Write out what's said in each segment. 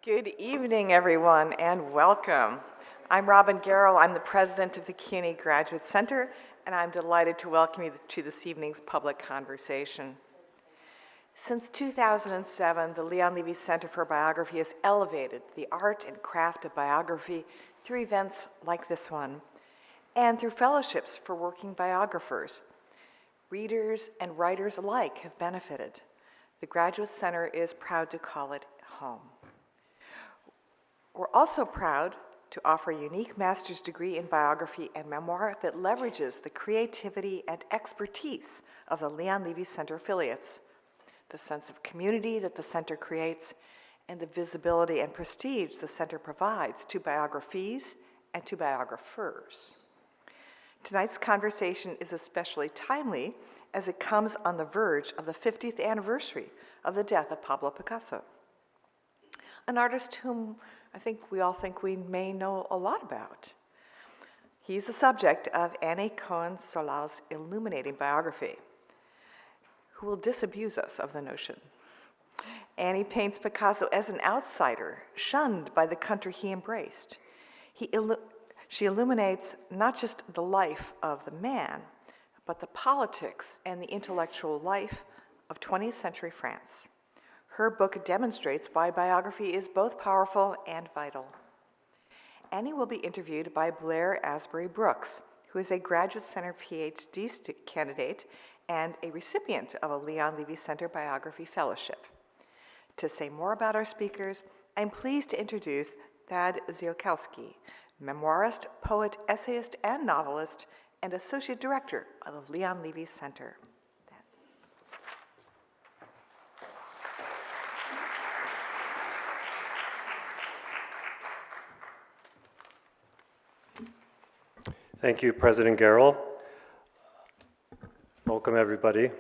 Good evening, everyone, and welcome. I'm Robin Garrell. I'm the president of the CUNY Graduate Center, and I'm delighted to welcome you to this evening's public conversation. Since 2007, the Leon Levy Center for Biography has elevated the art and craft of biography through events like this one, and through fellowships for working biographers. Readers and writers alike have benefited. The Graduate Center is proud to call it home. We're also proud to offer a unique master's degree in biography and memoir that leverages the creativity and expertise of the Leon Levy Center affiliates, the sense of community that the center creates, and the visibility and prestige the center provides to biographies and to biographers. Tonight's conversation is especially timely as it comes on the verge of the 50th anniversary of the death of Pablo Picasso, an artist whom I think we may know a lot about. He's the subject of Annie Cohen-Solal's illuminating biography, who will disabuse us of the notion. Annie paints Picasso as an outsider, shunned by the country he embraced. She illuminates not just the life of the man, but the politics and the intellectual life of 20th century France. Her book demonstrates why biography is both powerful and vital. Annie will be interviewed by Blair Asbury Brooks, who is a Graduate Center Ph.D. candidate and a recipient of a Leon Levy Center Biography Fellowship. To say more about our speakers, I'm pleased to introduce Thad Ziolkowski, memoirist, poet, essayist, and novelist, and Associate Director of the Leon Levy Center. Thank you, President Garrell. Welcome, everybody.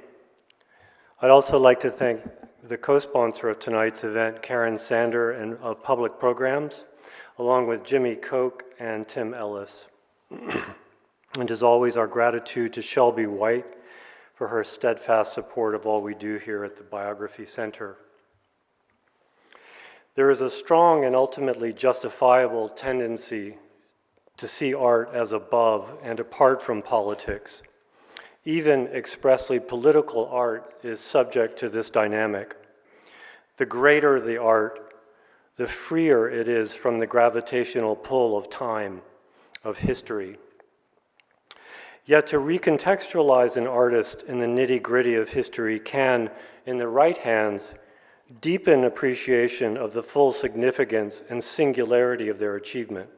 I'd also like to thank the co-sponsor of tonight's event, Karen Sander, and of Public Programs, along with Jimmy Koch and Tim Ellis. And as always, our gratitude to Shelby White for her steadfast support of all we do here at the Biography Center. There is a strong and ultimately justifiable tendency to see art as above and apart from politics. Even expressly political art is subject to this dynamic. The greater the art, the freer it is from the gravitational pull of time, of history. Yet to recontextualize an artist in the nitty-gritty of history can, in the right hands, deepen appreciation of the full significance and singularity of their achievement.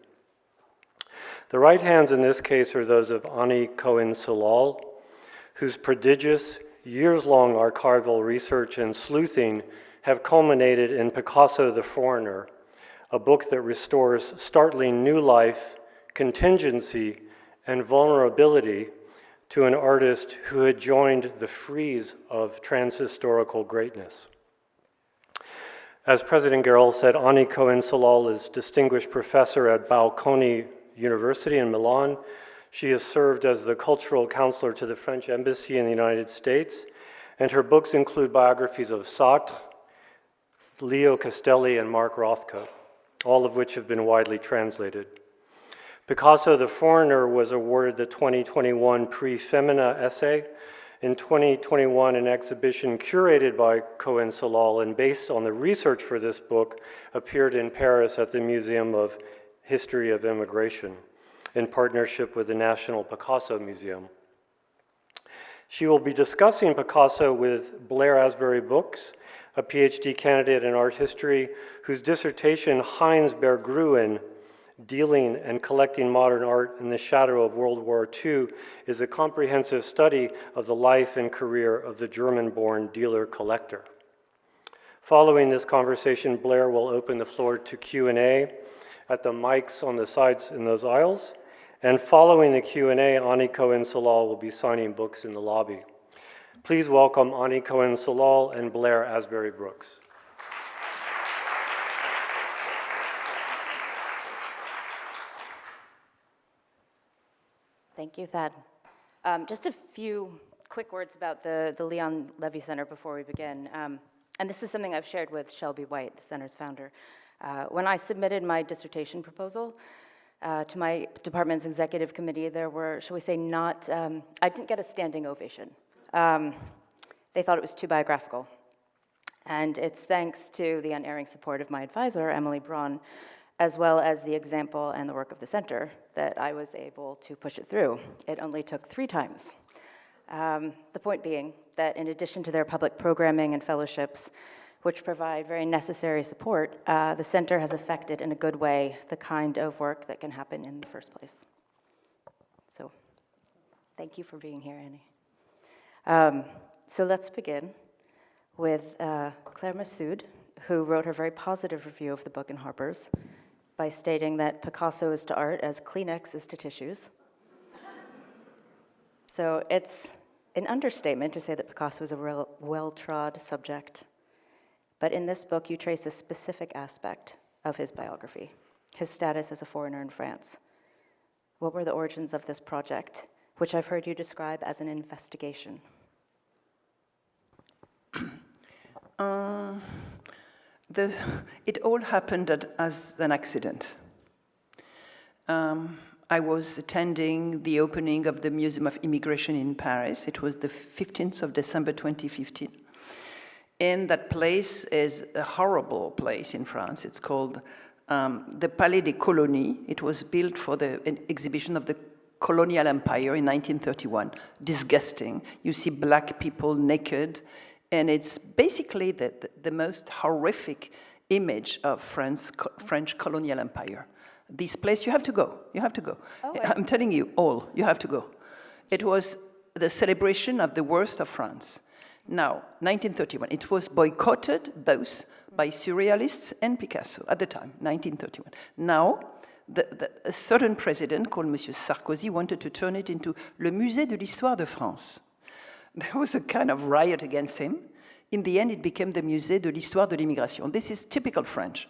The right hands in this case are those of Annie Cohen-Solal, whose prodigious, years-long archival research and sleuthing have culminated in Picasso the Foreigner, a book that restores startling new life, contingency, and vulnerability to an artist who had joined the frieze of transhistorical greatness. As President Garrell said, Annie Cohen-Solal is Distinguished Professor at Bocconi University in Milan. She has served as the cultural counselor to the French Embassy in the United States, and her books include biographies of Sartre, Leo Castelli, and Mark Rothko, all of which have been widely translated. Picasso the Foreigner was awarded the 2021 Prix Femina essay. In 2021, an exhibition curated by Cohen-Solal and based on the research for this book appeared in Paris at the Museum of History of Immigration in partnership with the National Picasso Museum. She will be discussing Picasso with Blair Asbury Brooks, a PhD candidate in art history, whose dissertation, Heinz Berggruen, Dealing and Collecting Modern Art in the Shadow of World War II, is a comprehensive study of the life and career of the German-born dealer-collector. Following this conversation, Blair will open the floor to Q&A at the mics on the sides in those aisles. And following the Q&A, Annie Cohen-Solal will be signing books in the lobby. Please welcome Annie Cohen-Solal and Blair Asbury Brooks. Thank you, Thad. Just a few quick words about the Leon Levy Center before we begin. And this is something I've shared with Shelby White, the center's founder. When I submitted my dissertation proposal to my department's executive committee, there were, shall we say, I didn't get a standing ovation. They thought it was too biographical. And it's thanks to the unerring support of my advisor, Emily Braun, as well as the example and the work of the center, that I was able to push it through. It only took 3 times. The point being that in addition to their public programming and fellowships, which provide very necessary support, the center has affected in a good way the kind of work that can happen in the first place. So, thank you for being here, Annie. So let's begin with Claire Massoud, who wrote her very positive review of the book in Harper's by stating that Picasso is to art as Kleenex is to tissues. So it's an understatement to say that Picasso is a real well-trod subject. But in this book, you trace a specific aspect of his biography, his status as a foreigner in France. What were the origins of this project, which I've heard you describe as an investigation? It all happened as an accident. I was attending the opening of the Museum of Immigration in Paris. It was the 15th of December 2015. And that place is a horrible place in France. It's called the Palais des Colonies. It was built for an exhibition of the colonial empire in 1931. Disgusting. You see black people naked. And it's basically the most horrific image of French colonial empire. This place, you have to go. You have to go. Oh, I'm telling you, you have to go. It was the celebration of the worst of France. Now, 1931, it was boycotted both by surrealists and Picasso at the time, 1931. Now, a certain president called Monsieur Sarkozy wanted to turn it into le Musée de l'Histoire de France. There was a kind of riot against him. In the end, it became the Musée de l'Histoire de l'Immigration. This is typical France.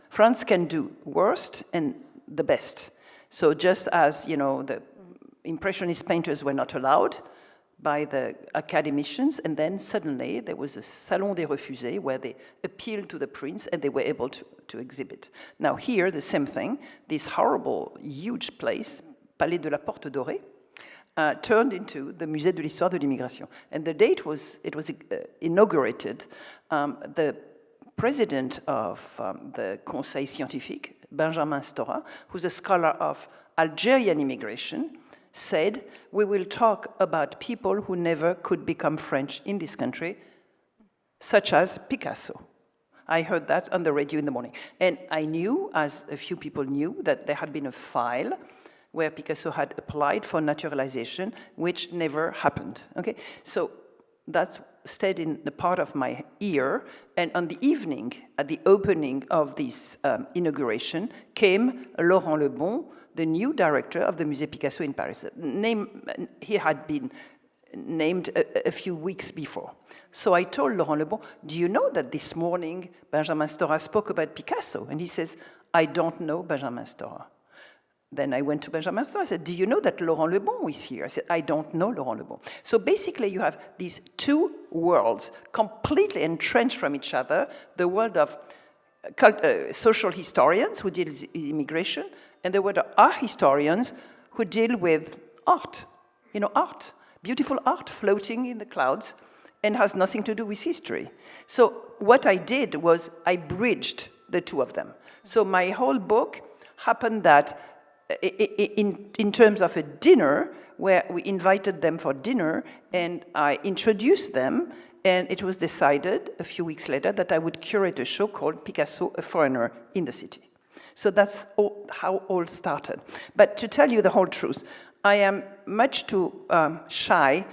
France can do worst and the best. So just as, the Impressionist painters were not allowed by the academicians, and then suddenly there was a Salon des Refusés where they appealed to the prince and they were able to exhibit. Now here, the same thing, this horrible, huge place, Palais de la Porte Dorée, turned into the Musée de l'Histoire de l'Immigration. And the date it was inaugurated. The president of the Conseil Scientifique, Benjamin Stora, who's a scholar of Algerian immigration, said, we will talk about people who never could become French in this country, such as Picasso. I heard that on the radio in the morning. And I knew, as a few people knew, that there had been a file where Picasso had applied for naturalization, which never happened. Okay, so that stayed in the part of my ear. And on the evening, at the opening of this inauguration, came Laurent Lebon, the new director of the Musée Picasso in Paris. He had been named a few weeks before. So I told Laurent Lebon, do you know that this morning Benjamin Stora spoke about Picasso? And he says, I don't know Benjamin Stora. Then I went to Benjamin Stora. I said, do you know that Laurent Lebon is here? I said, I don't know Laurent Lebon. So basically you have these two worlds completely entrenched from each other, the world of social historians who deal with immigration, and the world of art historians who deal with art. Art, beautiful art floating in the clouds and has nothing to do with history. So what I did was I bridged the two of them. So my whole book happened that in terms of a dinner, where we invited them for dinner, and I introduced them, and it was decided a few weeks later that I would curate a show called Picasso, a Foreigner in the City. So that's how all started. But to tell you the whole truth, I am much too shy.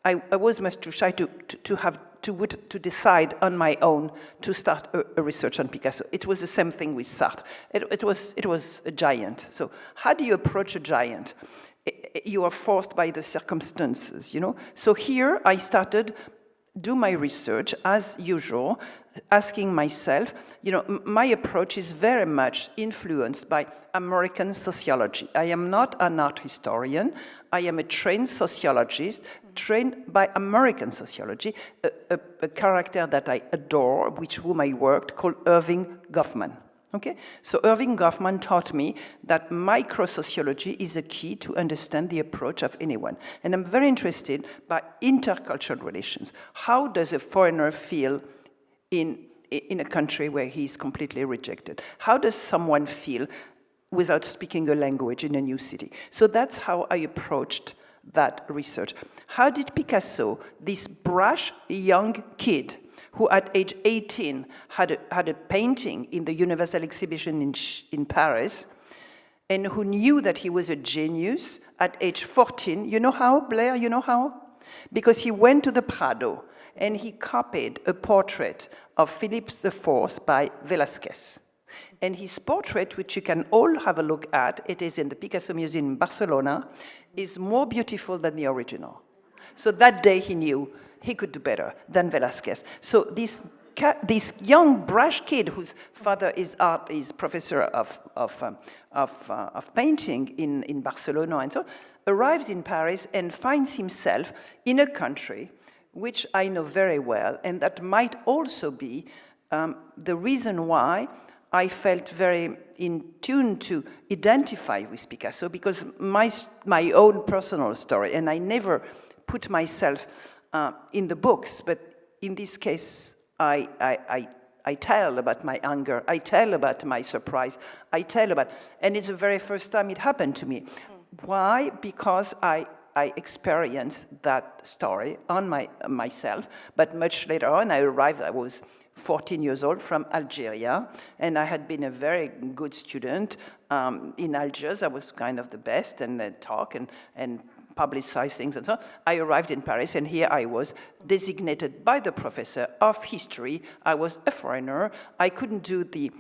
I was much too shy to decide on my own to start a research on Picasso. It was the same thing with Sartre. It was a giant. So how do you approach a giant? You are forced by the circumstances, So here I started do my research as usual, asking myself, my approach is very much influenced by American sociology. I am not an art historian. I am a trained sociologist, trained by American sociology, a character that I adore, with whom I worked, called Irving Goffman. Okay, so Irving Goffman taught me that microsociology is a key to understand the approach of anyone. And I'm very interested by intercultural relations. How does a foreigner feel in a country where he's completely rejected? How does someone feel without speaking a language in a new city? So that's how I approached that research. How did Picasso, this brash young kid, who at age 18 had a painting in the Universal Exhibition in Paris, and who knew that he was a genius at age 14. You know how, Blair, you know how? Because he went to the Prado and he copied a portrait of Philip IV by Velázquez. And his portrait, which you can all have a look at, it is in the Picasso Museum in Barcelona, is more beautiful than the original. So that day he knew he could do better than Velázquez. So this young, brash kid whose father is professor of painting in Barcelona and so arrives in Paris and finds himself in a country which I know very well, and that might also be the reason why I felt very in tune to identify with Picasso, because my own personal story, and I never put myself in the books, but in this case, I tell about my anger, I tell about my surprise, I tell about, and it's the very first time it happened to me. Why? Because I experienced that story on myself, but much later on, I was 14 years old from Algeria, and I had been a very good student in Algiers. I was kind of the best, and talk and publicize things and so on. I arrived in Paris, and here I was designated by the professor of history. I was a foreigner. I couldn't do the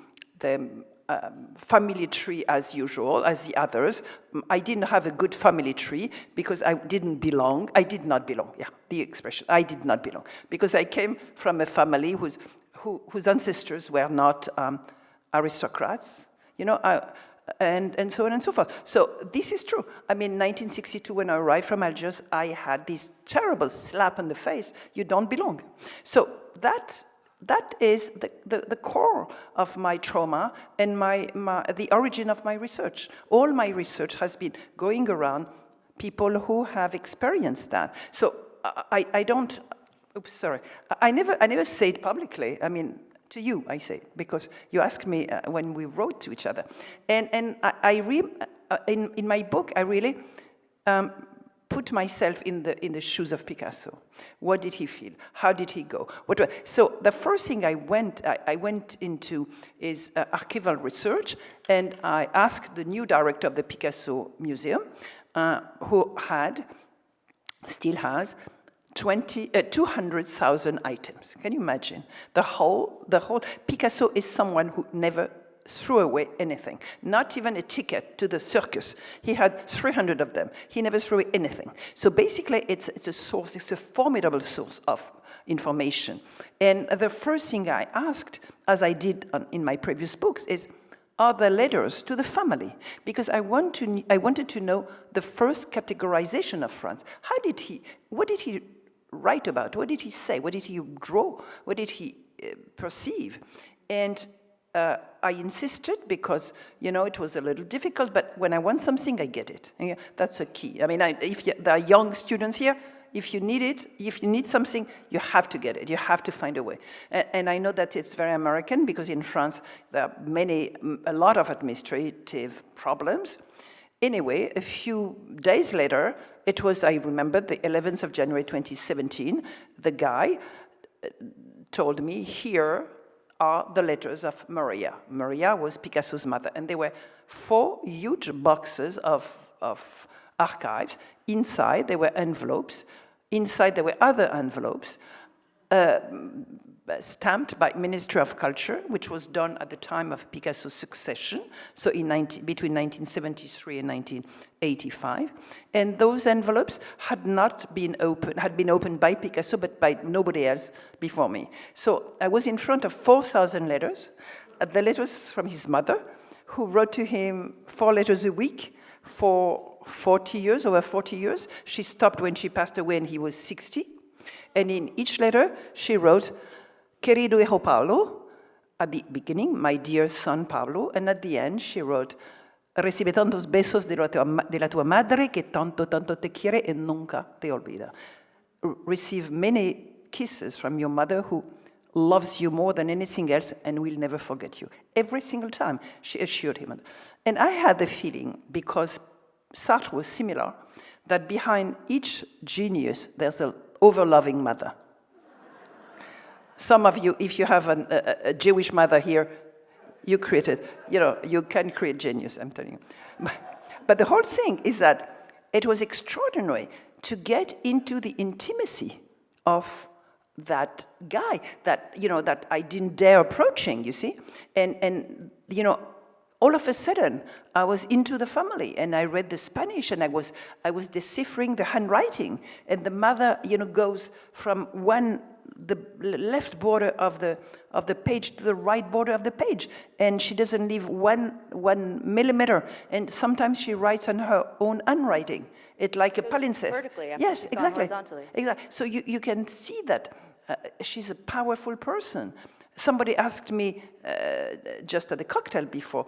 family tree as usual, as the others. I didn't have a good family tree because I didn't belong. I did not belong. Yeah, the expression, I did not belong. Because I came from a family whose ancestors were not aristocrats, you know, and so on and so forth. So this is true. I mean, 1962, when I arrived from Algiers, I had this terrible slap on the face. You don't belong. So that is the core of my trauma and the origin of my research. All my research has been going around people who have experienced that. So I don't. Oops, sorry. I never say it publicly. I mean, to you, I say it, because you asked me when we wrote to each other. And in my book, I really put myself in the shoes of Picasso. What did he feel? How did he go? So the first thing I went into is archival research, and I asked the new director of the Picasso Museum, who still has 200,000 items. Can you imagine? The whole Picasso is someone who never threw away anything, not even a ticket to the circus. He had 300 of them. He never threw away anything. So basically, it's a formidable source of information. And the first thing I asked, as I did in my previous books, is, are there letters to the family? Because I wanted to know the first categorization of France. What did he write about? What did he say? What did he draw? What did he perceive? And I insisted because, it was a little difficult, but when I want something, I get it. And that's a key. I mean, if there are young students here, if you need something, you have to get it. You have to find a way. And I know that it's very American, because in France, there are a lot of administrative problems. Anyway, a few days later, it was, I remember, the 11th of January 2017, the guy told me, here are the letters of Maria. Maria was Picasso's mother, and there were 4 huge boxes of archives. Inside, there were envelopes. Inside, there were other envelopes stamped by Ministry of Culture, which was done at the time of Picasso's succession, so between 1973 and 1985. And those envelopes had been opened by Picasso, but by nobody else before me. So I was in front of 4,000 letters, the letters from his mother, who wrote to him 4 letters a week for over 40 years. She stopped when she passed away and he was 60. And in each letter, she wrote, Querido hijo Pablo, at the beginning, my dear son Pablo, and at the end she wrote, recibe tantos besos de la tua madre que tanto, tanto te quiere y nunca te olvida. Receive many kisses from your mother who loves you more than anything else and will never forget you. Every single time, she assured him. And I had the feeling, because Sartre was similar, that behind each genius, there's an over-loving mother. Some of you, if you have a Jewish mother here, you created, you can create genius, I'm telling you. But the whole thing is that it was extraordinary to get into the intimacy of that guy that, that I didn't dare approaching, you see? And all of a sudden, I was into the family, and I read the Spanish, and I was deciphering the handwriting, and the mother, goes from the left border of the page to the right border of the page, and she doesn't leave one millimeter, and sometimes she writes on her own handwriting. It's like a palimpsest. Vertically, after yes, she's gone exactly. horizontally. Exactly. So you can see that she's a powerful person. Somebody asked me just at the cocktail before,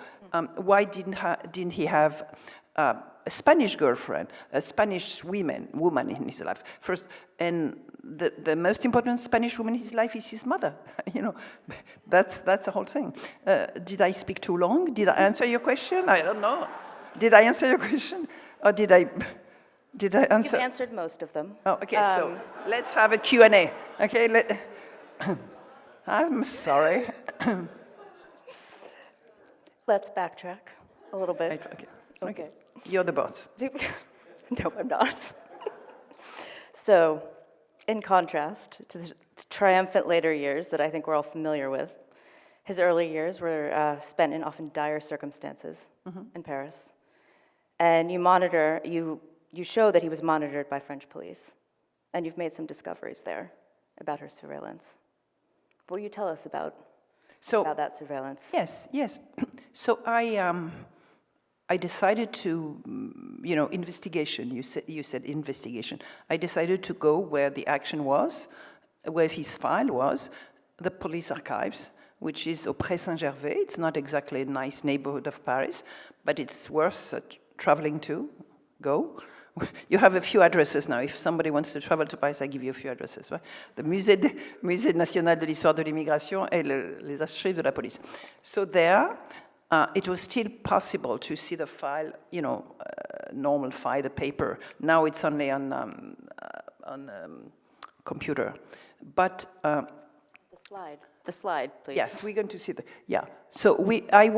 why didn't he have a Spanish girlfriend, a Spanish woman in his life first, and the most important Spanish woman in his life is his mother. That's the whole thing. Did I speak too long? Did I answer your question? I don't know. Did I answer your question, or did I answer? You've answered most of them. Oh, okay. So let's have a Q&A. Okay. I'm sorry. Let's backtrack a little bit. Okay. You're the boss. No, I'm not. So, in contrast to the triumphant later years that I think we're all familiar with, his early years were spent in often dire circumstances in Paris. And you show that he was monitored by French police. And you've made some discoveries there about her surveillance. What will you tell us about that surveillance? Yes. So I decided to, investigation. You said investigation. I decided to go where the action was, where his file was, the police archives, which is au Pré Saint-Gervais. It's not exactly a nice neighborhood of Paris, but it's worth traveling to. Go. You have a few addresses now. If somebody wants to travel to Paris, I give you a few addresses. Right? The Musée National de l'Histoire de l'Immigration et les archives de la police. So there, it was still possible to see the file, normal file, the paper. Now it's only on computer. But the slide, please. Yes, we're going to see So I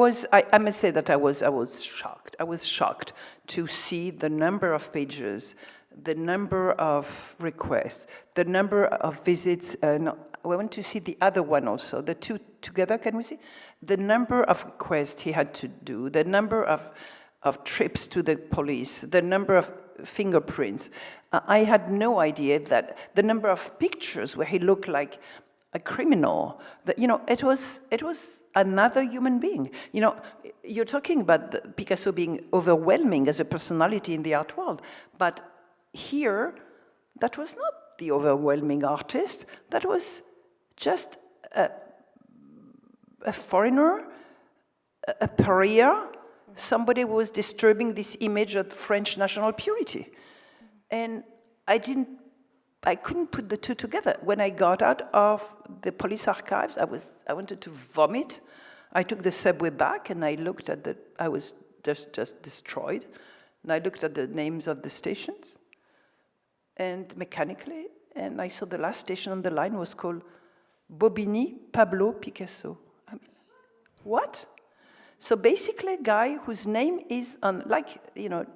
must say that I was shocked. I was shocked to see the number of pages, the number of requests, the number of visits. We want to see the other one also. The two together, can we see? The number of requests he had to do, the number of trips to the police, the number of fingerprints. I had no idea that the number of pictures where he looked like a criminal, it was another human being. You're talking about Picasso being overwhelming as a personality in the art world, but here, that was not the overwhelming artist. That was just a foreigner, a pariah, somebody who was disturbing this image of French national purity. And I couldn't put the two together. When I got out of the police archives, I wanted to vomit. I took the subway back, and I looked at I was just destroyed. And I looked at the names of the stations, and mechanically, and I saw the last station on the line was called Bobigny, Pablo Picasso. I mean, what? So basically a guy whose name is on,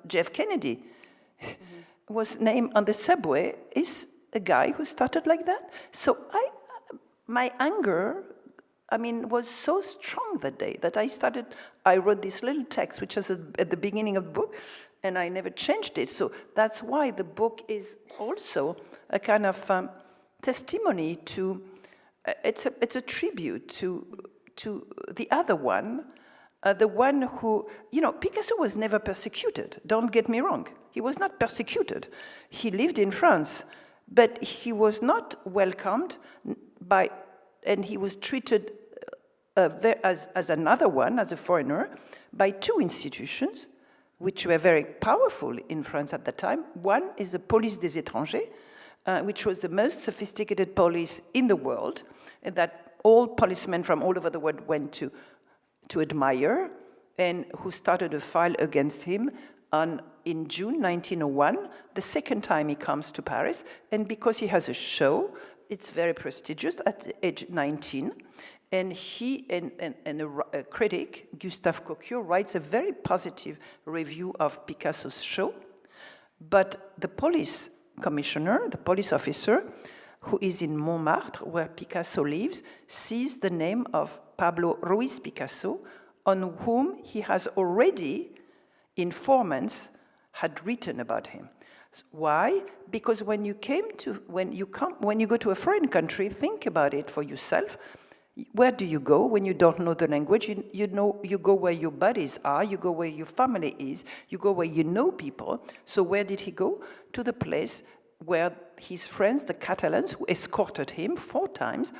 Jeff Kennedy was named on the subway, is a guy who started like that. So my anger, was so strong that day that I wrote this little text, which is at the beginning of the book, and I never changed it. So that's why the book is also a kind of testimony to, it's a tribute to the other one, the one who, Picasso was never persecuted, don't get me wrong. He was not persecuted. He lived in France, but he was not welcomed and he was treated as another one, as a foreigner, by two institutions, which were very powerful in France at the time. One is the Police des Étrangers, which was the most sophisticated police in the world, and that all policemen from all over the world went to admire, and who started a file against him in June 1901, the second time he comes to Paris, and because he has a show, it's very prestigious at age 19, and he and a critic, Gustave Coquio, writes a very positive review of Picasso's show, but the police commissioner, the police officer, who is in Montmartre, where Picasso lives, sees the name of Pablo Ruiz Picasso, on whom he has already, informants had written about him. Why? Because when you go to a foreign country, think about it for yourself. Where do you go when you don't know the language? You go where your buddies are, you go where your family is, you go where you know people. So where did he go? To the place where his friends, the Catalans, who escorted him 4 times,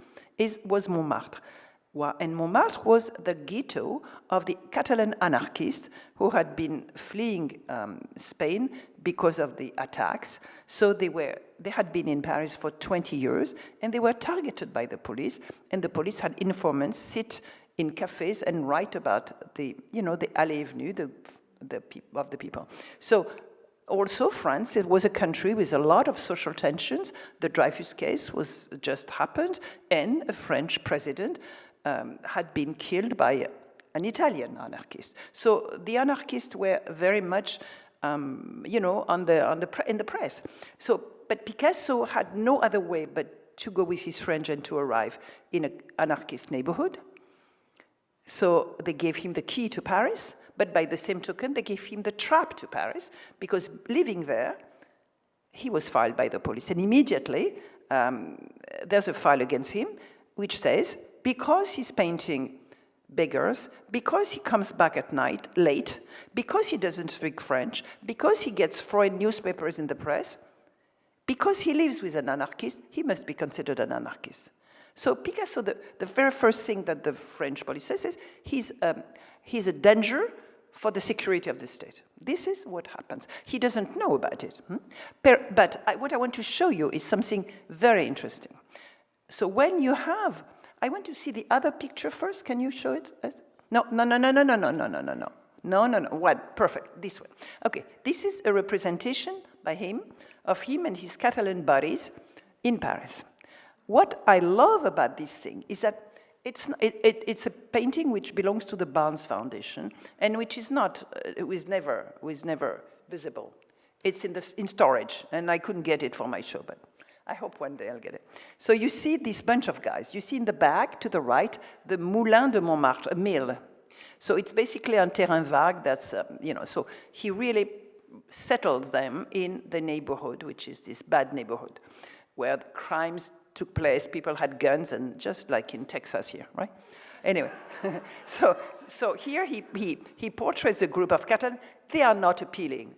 was Montmartre. And Montmartre was the ghetto of the Catalan anarchists who had been fleeing Spain because of the attacks. So they had been in Paris for 20 years, and they were targeted by the police. And the police had informants sit in cafes and write about the Allée Avenue of the people. So also France, it was a country with a lot of social tensions. The Dreyfus case was just happened, and a French president had been killed by an Italian anarchist. So the anarchists were very much, in the press. So, but Picasso had no other way but to go with his friends and to arrive in an anarchist neighborhood. So they gave him the key to Paris, but by the same token, they gave him the trap to Paris, because living there, he was filed by the police. And immediately, there's a file against him, which says, because he's painting beggars, because he comes back at night late, because he doesn't speak French, because he gets foreign newspapers in the press, because he lives with an anarchist, he must be considered an anarchist. So Picasso, the very first thing that the French police says is he's a danger for the security of the state. This is what happens. He doesn't know about it. But what I want to show you is something very interesting. So when you have, I want to see the other picture first. Can you show it? No. One, perfect, this one. Okay, this is a representation by him of him and his Catalan buddies in Paris. What I love about this thing is that it's a painting which belongs to the Barnes Foundation and which is never visible. It's in storage, and I couldn't get it for my show, but I hope one day I'll get it. So you see this bunch of guys. You see in the back, to the right, the Moulin de Montmartre, a mill. So it's basically un terrain vague. That's, so he really settles them in the neighborhood, which is this bad neighborhood, where the crimes took place, people had guns, and just like in Texas here, right? Anyway, so here he portrays a group of Catalans. They are not appealing.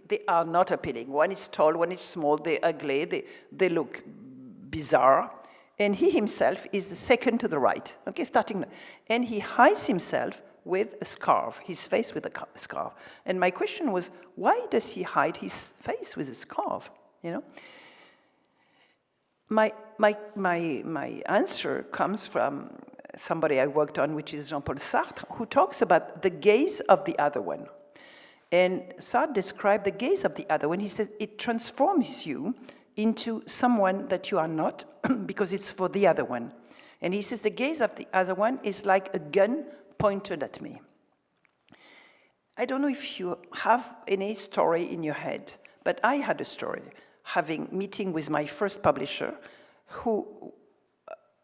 One is tall, one is small, they're ugly, they look bizarre. And he himself is the second to the right, okay, starting. And he hides himself with a scarf, his face with a scarf. And my question was, why does he hide his face with a scarf, My answer comes from somebody I worked on, which is Jean-Paul Sartre, who talks about the gaze of the other one. And Sartre described the gaze of the other one. He said it transforms you into someone that you are not because it's for the other one. And he says the gaze of the other one is like a gun pointed at me. I don't know if you have any story in your head, but I had a story, meeting with my first publisher, who,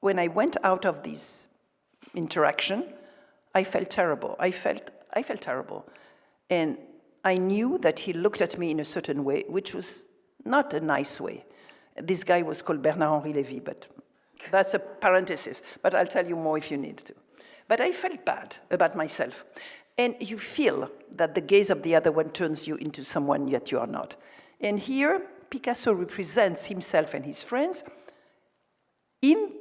when I went out of this interaction, I felt terrible. I felt terrible. And I knew that he looked at me in a certain way, which was not a nice way. This guy was called Bernard-Henri Lévy, but that's a parenthesis. But I'll tell you more if you need to. But I felt bad about myself. And you feel that the gaze of the other one turns you into someone that you are not. And here, Picasso represents himself and his friends in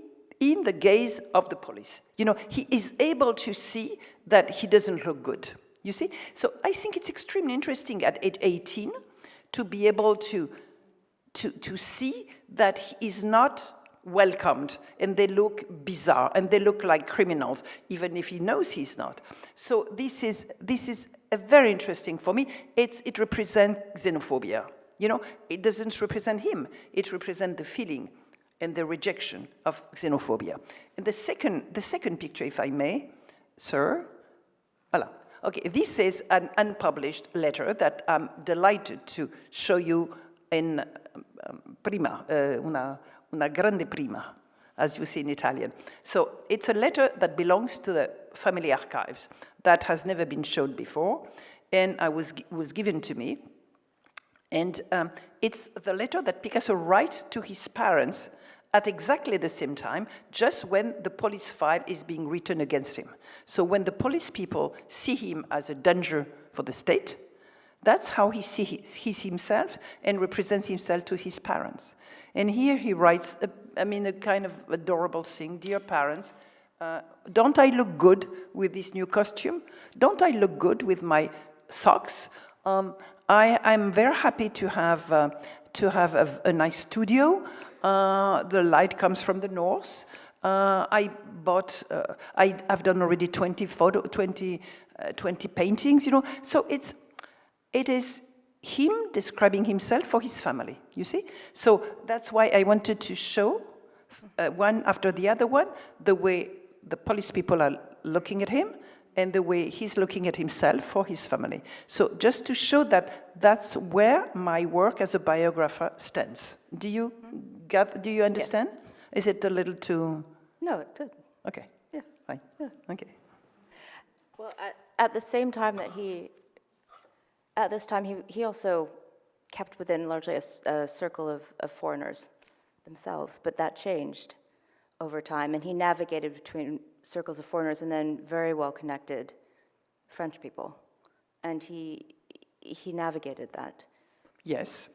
in the gaze of the police. You know, he is able to see that he doesn't look good, you see? So I think it's extremely interesting at age 18 to be able to see that he is not welcomed, and they look bizarre, and they look like criminals, even if he knows he's not. So this is a very interesting for me. It represents xenophobia. You know, it doesn't represent him. It represents the feeling and the rejection of xenophobia. And the second picture, if I may, sir. Voilà. Okay, this is an unpublished letter that I'm delighted to show you in prima, una grande prima, as you see in Italian. So it's a letter that belongs to the family archives that has never been shown before, and was given to me. And it's the letter that Picasso writes to his parents at exactly the same time, just when the police file is being written against him. So when the police people see him as a danger for the state, that's how he sees himself and represents himself to his parents. And here he writes, a kind of adorable thing. Dear parents, don't I look good with this new costume? Don't I look good with my socks? I'm very happy to have a nice studio. The light comes from the north. I've done already 20 paintings, you know. So it is him describing himself for his family, you see? So that's why I wanted to show, one after the other one, the way the police people are looking at him and the way he's looking at himself for his family. So just to show that that's where my work as a biographer stands. Do you understand? Yes. Is it a little too... No, it's good. Okay. Yeah. Fine. Yeah. Okay. Well, at the same time that he also kept within largely a circle of foreigners themselves, but that changed over time, and he navigated between circles of foreigners and then very well-connected French people, and he navigated that. Yes.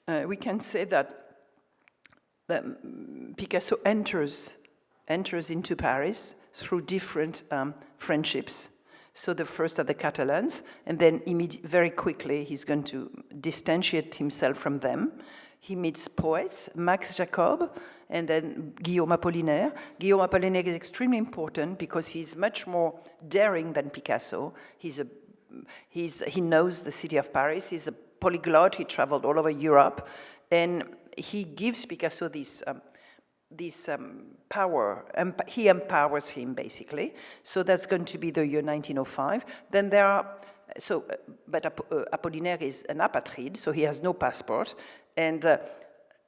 We can say that Picasso enters into Paris through different friendships. So the first are the Catalans, and then very quickly he's going to distantiate himself from them. He meets poets, Max Jacob, and then Guillaume Apollinaire. Guillaume Apollinaire is extremely important because he's much more daring than Picasso. He knows the city of Paris. He's a polyglot. He traveled all over Europe, and he gives Picasso this power. He empowers him, basically. So that's going to be the year 1905. Then there are, but Apollinaire is an apatride, so he has no passport. And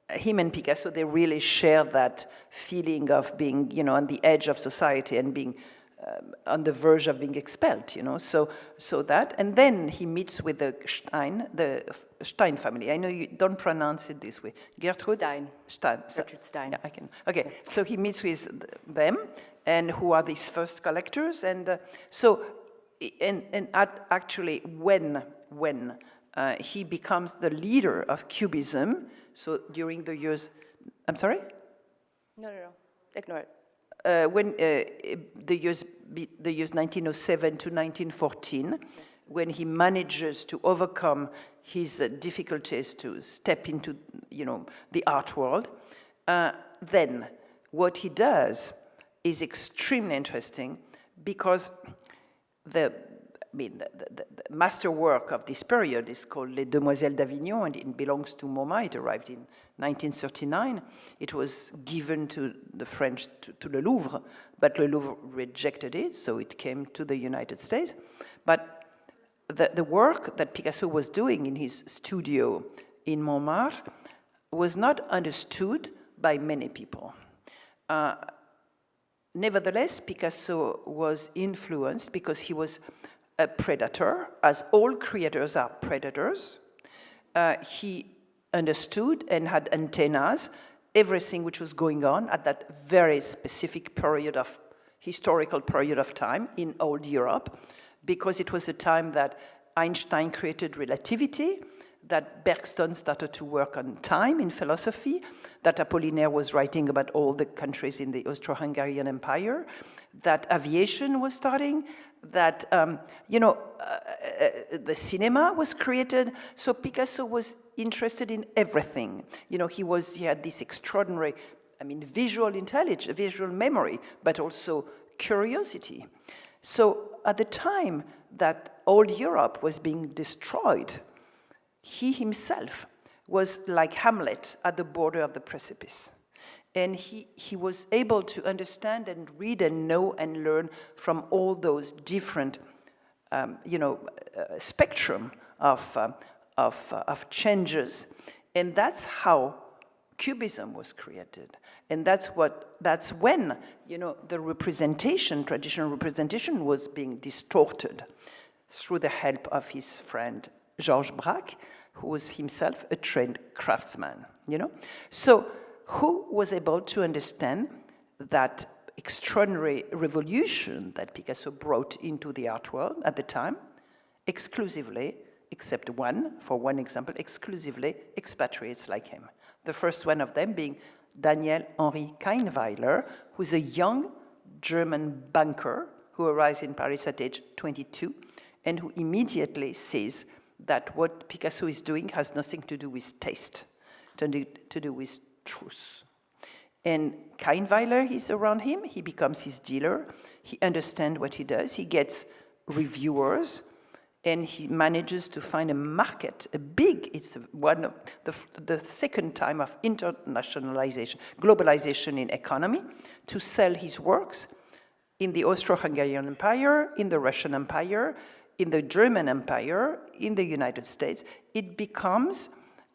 him and Picasso, they really share that feeling of being, you know, on the edge of society and being on the verge of being expelled, you know. So that, and then he meets with the Stein family. I know you don't pronounce it this way. Gertrude Stein. Gertrude Stein. Yeah, I can. Okay, so he meets with them, and who are these first collectors, and actually when he becomes the leader of Cubism, so during the years, I'm sorry? No, ignore it. When the years 1907 to 1914, yes. When he manages to overcome his difficulties to step into, you know, the art world, then what he does is extremely interesting, because the masterwork of this period is called Les Demoiselles d'Avignon, and it belongs to MoMA. It arrived in 1939. It was given to the French, to the Louvre, but the Louvre rejected it, so it came to the United States. But the work that Picasso was doing in his studio in Montmartre was not understood by many people. Nevertheless, Picasso was influenced because he was a predator, as all creators are predators. He understood and had antennas, everything which was going on at that very specific historical period of time in old Europe, because it was a time that Einstein created relativity, that Bergson started to work on time in philosophy, that Apollinaire was writing about all the countries in the Austro-Hungarian Empire, that aviation was starting, that, the cinema was created. So Picasso was interested in everything. He had this extraordinary, visual intelligence, visual memory, but also curiosity. So at the time that old Europe was being destroyed, he himself was like Hamlet at the border of the precipice. And he was able to understand and read and know and learn from all those different, spectrum of changes. And that's how Cubism was created. And that's when, the representation, traditional representation was being distorted through the help of his friend Georges Braque, who was himself a trained craftsman, So who was able to understand that extraordinary revolution that Picasso brought into the art world at the time, exclusively, except for one example, exclusively expatriates like him. The first one of them being Daniel Henri Kainweiler, who's a young German banker who arrives in Paris at age 22 and who immediately says that what Picasso is doing has nothing to do with taste, to do with truth. And Kainweiler is around him. He becomes his dealer. He understands what he does. He gets reviewers, and he manages to find a market, it's one of the second time of internationalization, globalization in economy, to sell his works in the Austro-Hungarian Empire, in the Russian Empire, in the German Empire, in the United States. It becomes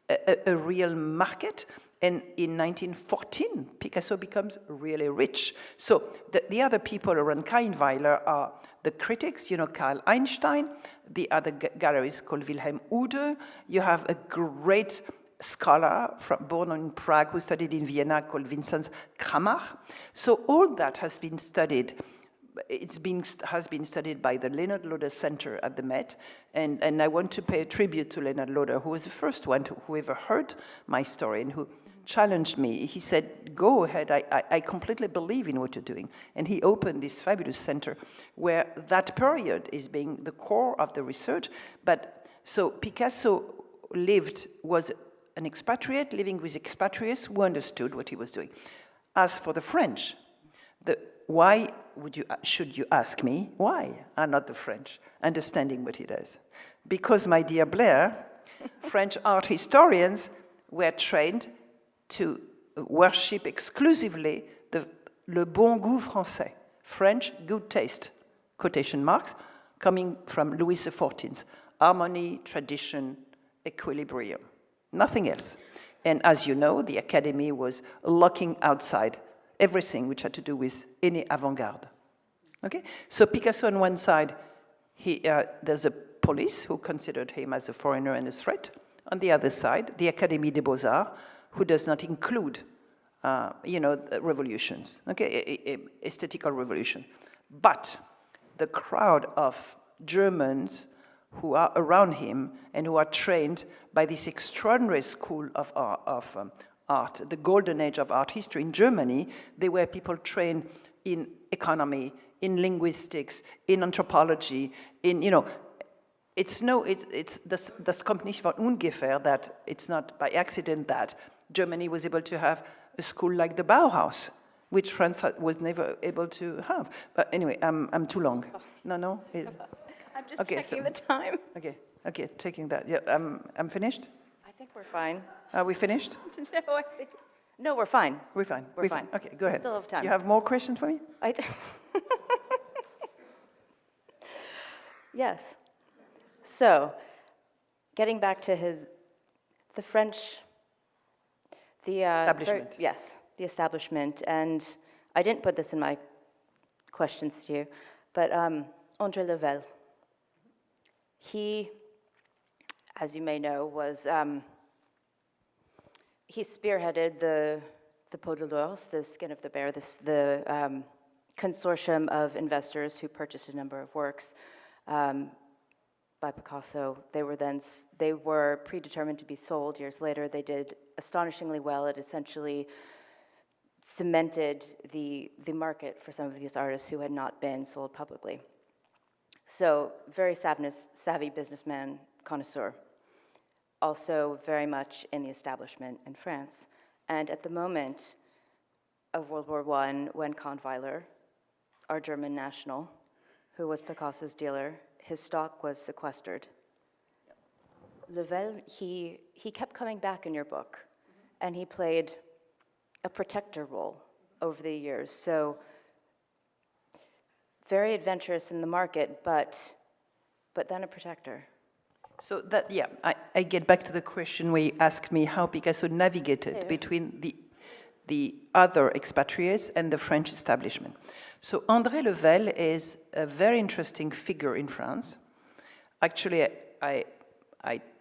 a real market. And in 1914, Picasso becomes really rich. So the other people around Kainweiler are the critics, Karl Einstein, the other gallerist called Wilhelm Uhde. You have a great scholar born in Prague who studied in Vienna called Vincent Kramach. So all that has been studied. Has been studied by the Leonard Lauder Center at the Met, and I want to pay a tribute to Leonard Lauder, who was the first one who ever heard my story and who challenged me. He said, "Go ahead, I completely believe in what you're doing." And he opened this fabulous center where that period is being the core of the research. But so Picasso was an expatriate living with expatriates who understood what he was doing. As for the French, why should you ask me why are not the French understanding what he does? Because, my dear Blair, French art historians were trained to worship exclusively le bon goût français, French good taste, quotation marks, coming from Louis XIV, harmony, tradition, equilibrium, nothing else. And as you know, the Academy was locking outside everything which had to do with any avant-garde. Okay? So Picasso on one side, there's a police who considered him as a foreigner and a threat. On the other side, the Académie des Beaux-Arts, who does not include, revolutions, okay, aesthetical revolution. But the crowd of Germans who are around him and who are trained by this extraordinary school of art, the golden age of art history in Germany, they were people trained in economy, in linguistics, in anthropology, it's das kommt nicht von ungefähr that it's not by accident that Germany was able to have a school like the Bauhaus, which France was never able to have. But anyway, I'm too long. No? I'm just checking the time. Okay, taking that. Yeah, I'm finished? I think we're fine. Are we finished? No, we're fine. We're fine. We're fine. Okay, go ahead. We still have time. You have more questions for me? Yes. So, getting back to the French, establishment. Yes, the establishment. And I didn't put this in my questions to you, but André Lavelle. He, as you may know, was he spearheaded the Peau de l'Ours, the Skin of the Bear, the consortium of investors who purchased a number of works by Picasso. They were predetermined to be sold years later. They did astonishingly well. It essentially cemented the market for some of these artists who had not been sold publicly. So very savvy businessman, connoisseur, also very much in the establishment in France. And at the moment of World War I, when Kahnweiler, our German national, who was Picasso's dealer, his stock was sequestered. Levy, he kept coming back in your book, and he played a protector role over the years. So very adventurous in the market, but then a protector. So that, yeah, I get back to the question where you asked me how Picasso navigated between the other expatriates and the French establishment. So André Level is a very interesting figure in France. Actually, I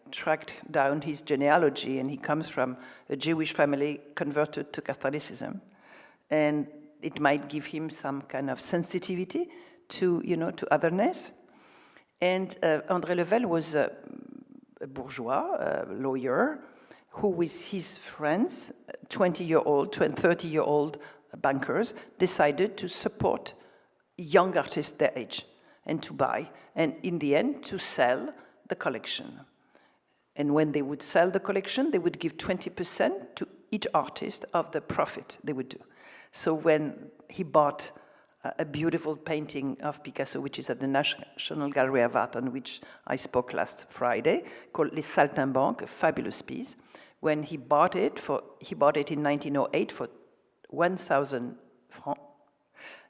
tracked down his genealogy, and he comes from a Jewish family converted to Catholicism. And it might give him some kind of sensitivity to, to otherness. And André Level was a bourgeois, a lawyer, who with his friends, 20-year-old, 30-year-old bankers, decided to support young artists their age and to buy, and in the end, to sell the collection. And when they would sell the collection, they would give 20% to each artist of the profit they would do. So when he bought a beautiful painting of Picasso, which is at the National Gallery of Art, on which I spoke last Friday, called Les Saltimbanques, a fabulous piece. When he bought it in 1908 for 1,000 francs,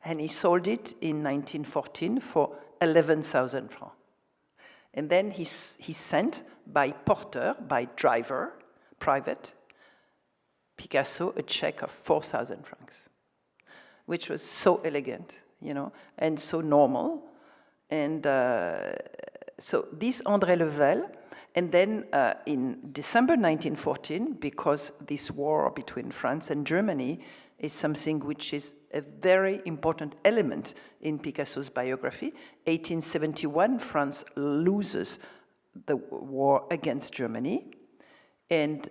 and he sold it in 1914 for 11,000 francs. And then he sent by porter, by driver, private, Picasso a check of 4,000 francs, which was so elegant, and so normal. And so this André Level, and then in December 1914, because this war between France and Germany is something which is a very important element in Picasso's biography. 1871, France loses the war against Germany. And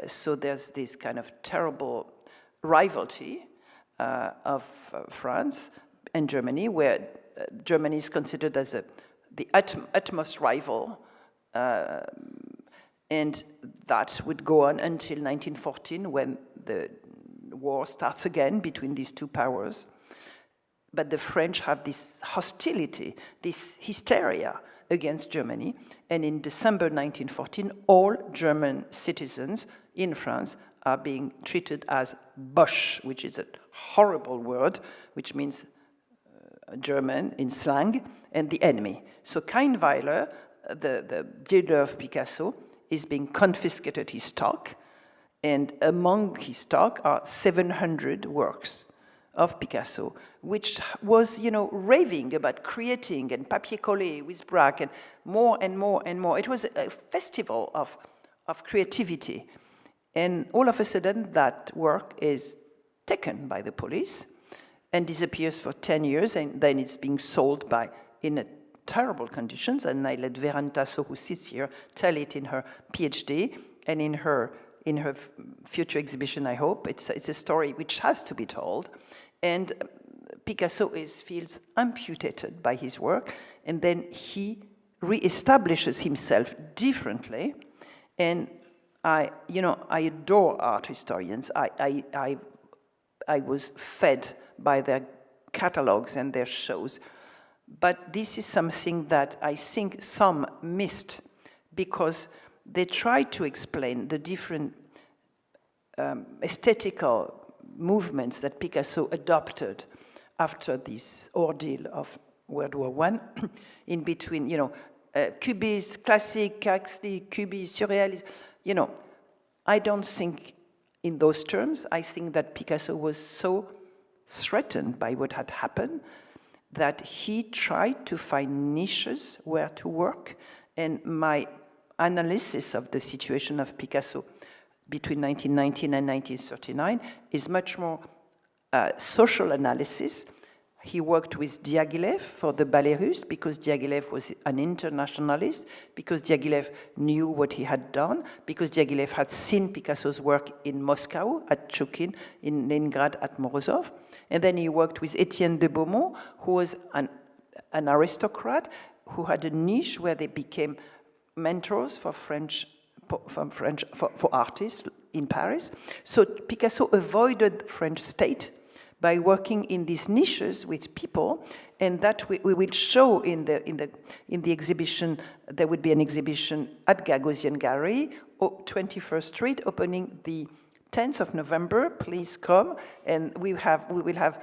so there's this kind of terrible rivalry of France and Germany, where Germany is considered as the utmost rival. And that would go on until 1914, when the war starts again between these two powers. But the French have this hostility, this hysteria against Germany. And in December 1914, all German citizens in France are being treated as Boche, which is a horrible word, which means German in slang, and the enemy. So Kahnweiler, the dealer of Picasso, is being confiscated his stock, and among his stock are 700 works of Picasso, which was, raving about creating and papier collé with Braque and more and more and more. It was a festival of creativity. And all of a sudden, that work is taken by the police and disappears for 10 years, and then it's being sold in terrible conditions. And I let Véronique Tasso, who sits here, tell it in her Ph.D. and in her future exhibition, I hope. It's a story which has to be told. And Picasso feels amputated by his work, and then he reestablishes himself differently. And I adore art historians. I was fed by their catalogs and their shows. But this is something that I think some missed, because they tried to explain the different aesthetical movements that Picasso adopted after this ordeal of World War I, in between, Cubism, classic, Cubism, Surrealism. I don't think in those terms. I think that Picasso was so threatened by what had happened that he tried to find niches where to work. And my analysis of the situation of Picasso between 1919 and 1939 is much more social analysis. He worked with Diaghilev for the Ballet Russe because Diaghilev was an internationalist, because Diaghilev knew what he had done, because Diaghilev had seen Picasso's work in Moscow at Chukin, in Leningrad at Morozov. And then he worked with Étienne de Beaumont, who was an aristocrat who had a niche where they became mentors for artists in Paris. So Picasso avoided French state by working in these niches with people, and that we will show in the exhibition. There would be an exhibition at Gagosian Gallery, 21st Street, opening the 10th of November. Please come, and we will have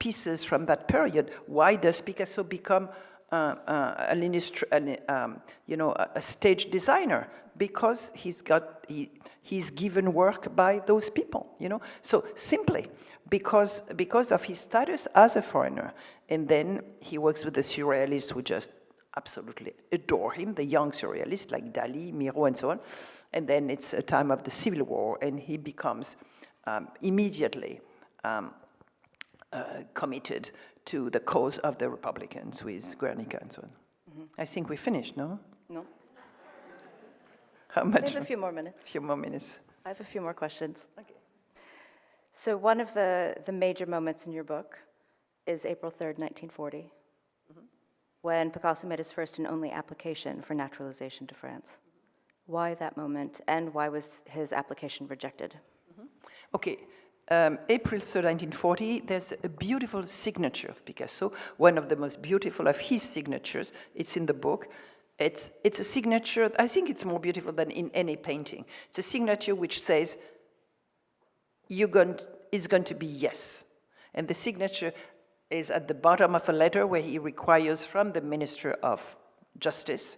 pieces from that period. Why does Picasso become a stage designer? Because he's given work by those people, So simply because of his status as a foreigner. And then he works with the surrealists who just absolutely adore him, the young surrealists like Dali, Miro, and so on. And then it's a time of the Civil War, and he becomes immediately committed to the cause of the Republicans with Guernica and so on. Mm-hmm. I think we finished, no? No. How much? We have a few more minutes. A few more minutes. I have a few more questions. Okay. So one of the major moments in your book is April 3rd, 1940, when Picasso made his first and only application for naturalization to France. Why that moment, and why was his application rejected? Okay. April 3rd, 1940, there's a beautiful signature of Picasso, one of the most beautiful of his signatures. It's in the book. It's a signature, I think it's more beautiful than in any painting. It's a signature which says, it's going to be yes. And the signature is at the bottom of a letter where he requires from the Minister of Justice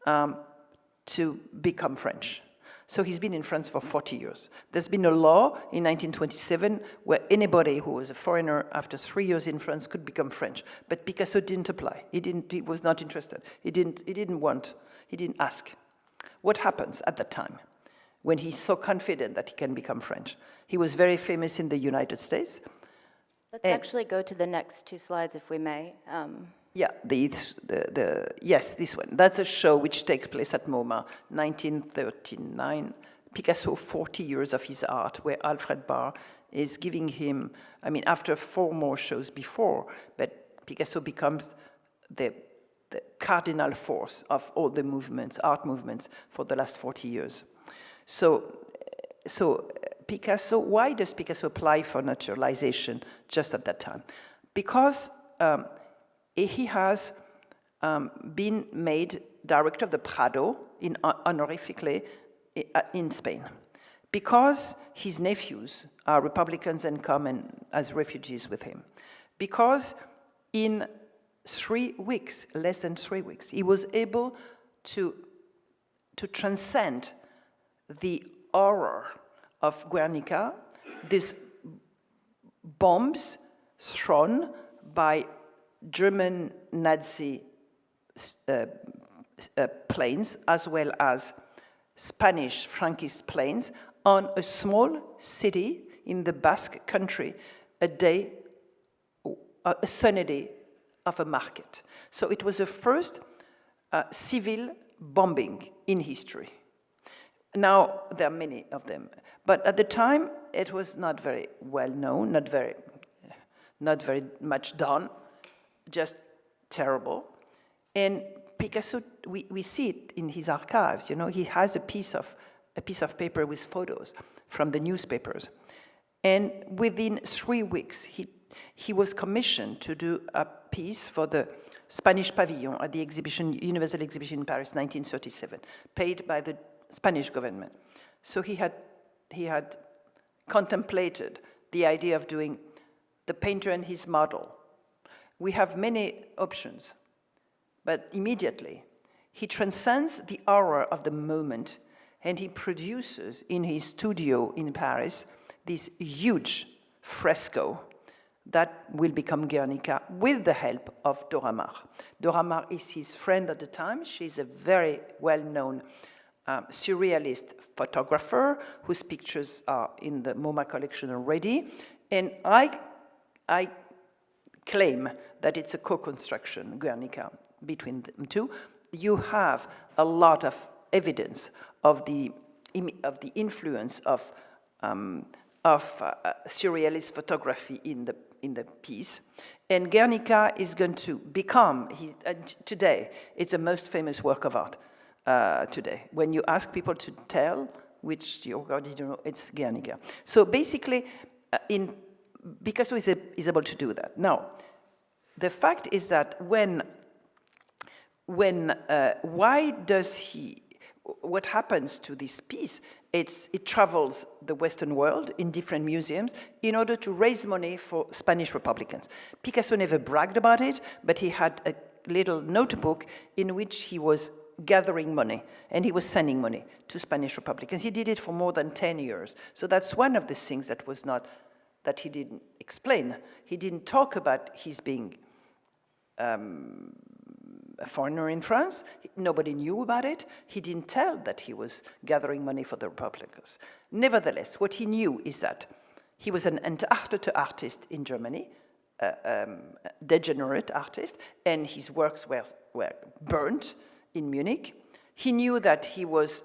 to become French. So he's been in France for 40 years. There's been a law in 1927 where anybody who was a foreigner after 3 years in France could become French. But Picasso didn't apply. He was not interested. He didn't ask. What happens at that time when he's so confident that he can become French? He was very famous in the United States. Let's actually go to the next two slides, if we may. Yeah, yes, this one. That's a show which takes place at MoMA, 1939. Picasso, 40 years of his art, where Alfred Barr is giving him, after 4 more shows before, but Picasso becomes the cardinal force of all the movements, art movements, for the last 40 years. So Picasso, why does Picasso apply for naturalization just at that time? Because he has been made director of the Prado honorifically in Spain. Because his nephews are Republicans and come as refugees with him. Because in 3 weeks, less than 3 weeks, he was able to transcend the horror of Guernica, these bombs thrown by German Nazi planes, as well as Spanish Franquist planes, on a small city in the Basque country, a sunny day of a market. So it was the first civil bombing in history. Now, there are many of them. But at the time, it was not very well known, not very much done, just terrible. And Picasso, we see it in his archives. He has a piece of paper with photos from the newspapers. And within 3 weeks, he was commissioned to do a piece for the Spanish Pavilion at the Universal Exhibition in Paris, 1937, paid by the Spanish government. So he had contemplated the idea of doing the painter and his model. We have many options, but immediately he transcends the horror of the moment, and he produces in his studio in Paris this huge fresco that will become Guernica with the help of Dora Maar. Dora Maar is his friend at the time. She's a very well-known surrealist photographer whose pictures are in the MoMA collection already. And I claim that it's a co-construction, Guernica, between them two, you have a lot of evidence of the influence of surrealist photography in the piece. And Guernica is going to become, today, it's the most famous work of art today. When you ask people to tell which your God did you know, it's Guernica. So basically, Picasso is able to do that. Now, the fact is that what happens to this piece, it travels the Western world in different museums in order to raise money for Spanish Republicans. Picasso never bragged about it, but he had a little notebook in which he was gathering money, and he was sending money to Spanish Republicans. He did it for more than 10 years. So that's one of the things that he didn't explain. He didn't talk about his being a foreigner in France. Nobody knew about it. He didn't tell that he was gathering money for the Republicans. Nevertheless, what he knew is that he was an Entartete artist in Germany, degenerate artist, and his works were burnt in Munich. He knew that he was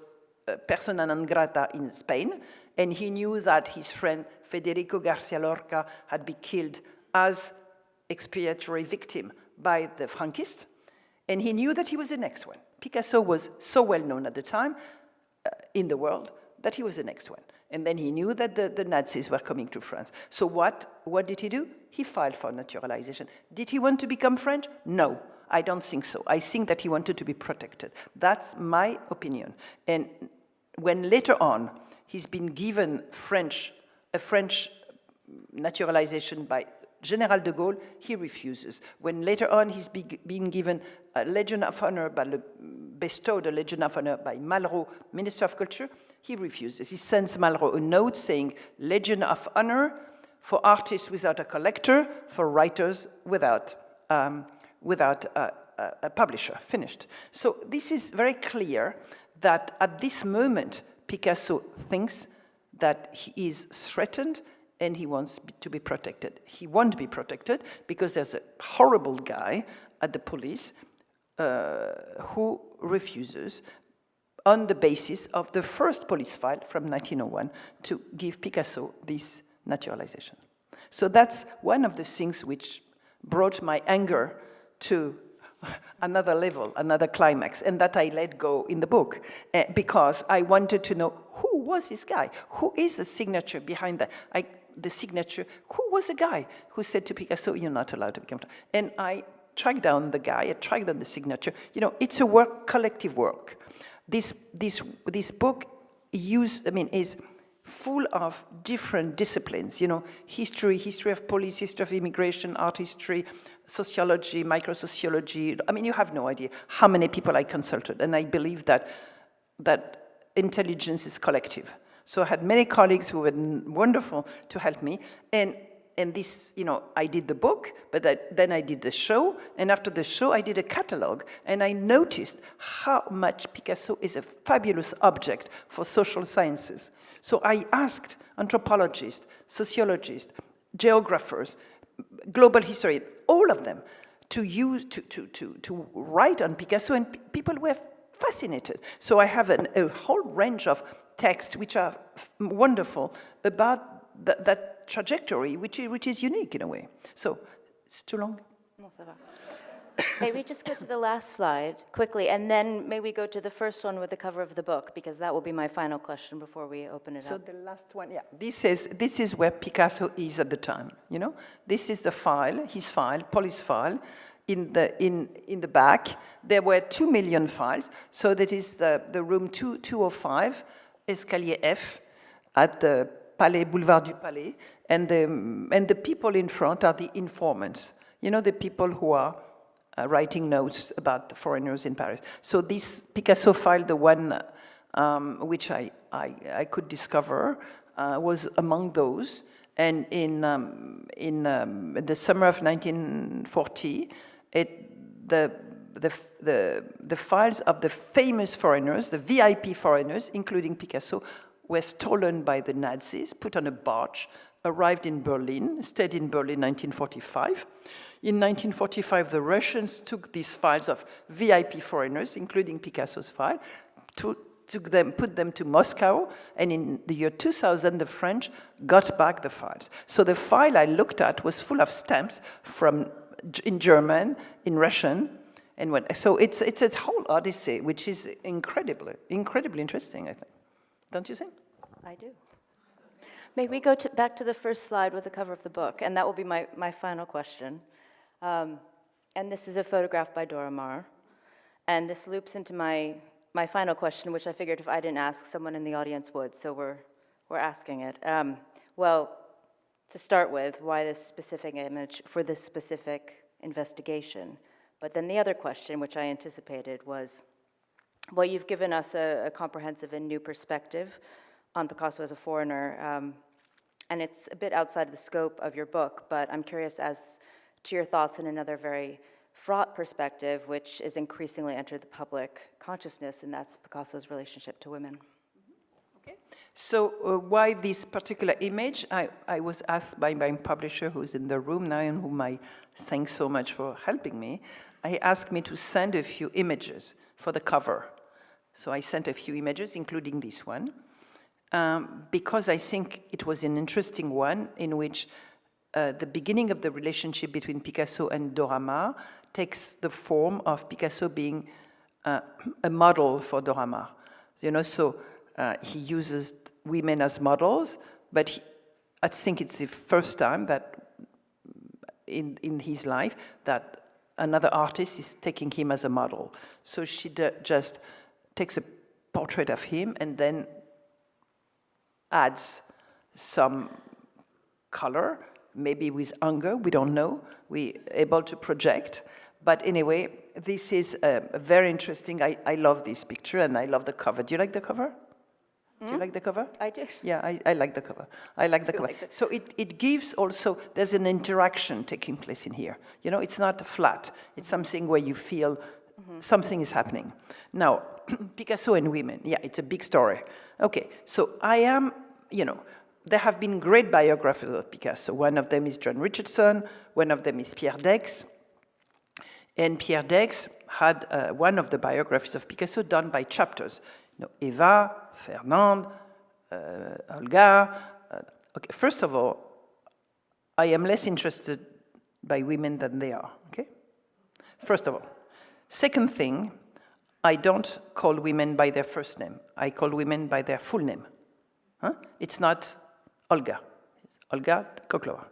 persona non grata in Spain, and he knew that his friend Federico Garcia Lorca had been killed as expiatory victim by the Frankists, and he knew that he was the next one. Picasso was so well known at the time in the world that he was the next one. And then he knew that the Nazis were coming to France. So what did he do? He filed for naturalization. Did he want to become French? No, I don't think so. I think that he wanted to be protected. That's my opinion. And when later on he's been given a French naturalization by General de Gaulle, he refuses. When later on he's being given a Legion of Honor, bestowed a Legion of Honor by Malraux, Minister of Culture, he refuses. He sends Malraux a note saying, Legion of Honor for artists without a collector, for writers without a publisher, finished. So this is very clear that at this moment, Picasso thinks that he is threatened and he wants to be protected. He won't be protected because there's a horrible guy at the police who refuses, on the basis of the first police file from 1901, to give Picasso this naturalization. So that's one of the things which brought my anger to another level, another climax, and that I let go in the book because I wanted to know who was this guy? Who is the signature behind that? The signature, who was the guy who said to Picasso, you're not allowed to become... And I tracked down the guy, I tracked down the signature. You know, it's a work, collective work. This book is full of different disciplines, you know, history of police, history of immigration, art history, sociology, microsociology. I mean, you have no idea how many people I consulted, and I believe that intelligence is collective. So I had many colleagues who were wonderful to help me, and this, you know, I did the book, but then I did the show, and after the show I did a catalog, and I noticed how much Picasso is a fabulous object for social sciences. So I asked anthropologists, sociologists, geographers, global history, all of them, to write on Picasso, and people were fascinated. So I have a whole range of texts which are wonderful about that trajectory, which is unique in a way. So it's too long. No, ça va. May we just go to the last slide quickly, and then may we go to the first one with the cover of the book, because that will be my final question before we open it up. So the last one, yeah. This is where Picasso is at the time, you know? This is the file, his file, police file. In the back, there were 2 million files. So that is the room 205, Escalier F, at the Palais, Boulevard du Palais. And the people in front are the informants. You know, the people who are writing notes about the foreigners in Paris. So this Picasso file, the one which I could discover, was among those. And in the summer of 1940, the files of the famous foreigners, the VIP foreigners, including Picasso, were stolen by the Nazis, put on a barge, arrived in Berlin, stayed in Berlin 1945. In 1945, the Russians took these files of VIP foreigners, including Picasso's file, put them to Moscow, and in the year 2000, the French got back the files. So the file I looked at was full of stamps in German, in Russian, so it's a whole odyssey, which is incredibly interesting, I think. Don't you think? I do. May we go back to the first slide with the cover of the book, and that will be my final question. And this is a photograph by Dora Maar, and this loops into my final question, which I figured if I didn't ask, someone in the audience would, so we're asking it. Well, to start with, why this specific image for this specific investigation? But then the other question, which I anticipated, was, well, you've given us a comprehensive and new perspective on Picasso as a foreigner, and it's a bit outside of the scope of your book, but I'm curious as to your thoughts in another very fraught perspective, which is increasingly entered the public consciousness, and that's Picasso's relationship to women. Okay. So why this particular image? I was asked by my publisher, who's in the room now and whom I thank so much for helping me. He asked me to send a few images for the cover. So I sent a few images, including this one, because I think it was an interesting one in which the beginning of the relationship between Picasso and Dora Maar takes the form of Picasso being a model for Dora Maar. So he uses women as models, but I think it's the first time that in his life that another artist is taking him as a model. So she just takes a portrait of him and then adds some color, maybe with anger, we don't know. We're able to project. But anyway, this is very interesting. I love this picture and I love the cover. Do you like the cover? Do you like the cover? I do. Yeah, I like the cover. I like the cover. So it gives also, there's an interaction taking place in here. It's not flat. It's something where you feel something is happening. Now, Picasso and women. Yeah, it's a big story. Okay, so I am, there have been great biographers of Picasso. One of them is John Richardson. One of them is Pierre Dex. And Pierre Dex had one of the biographies of Picasso done by chapters. Eva, Fernand, Olga. Okay, first of all, I am less interested by women than they are, okay? First of all. Second thing, I don't call women by their first name. I call women by their full name. It's not Olga. It's Olga Koklova.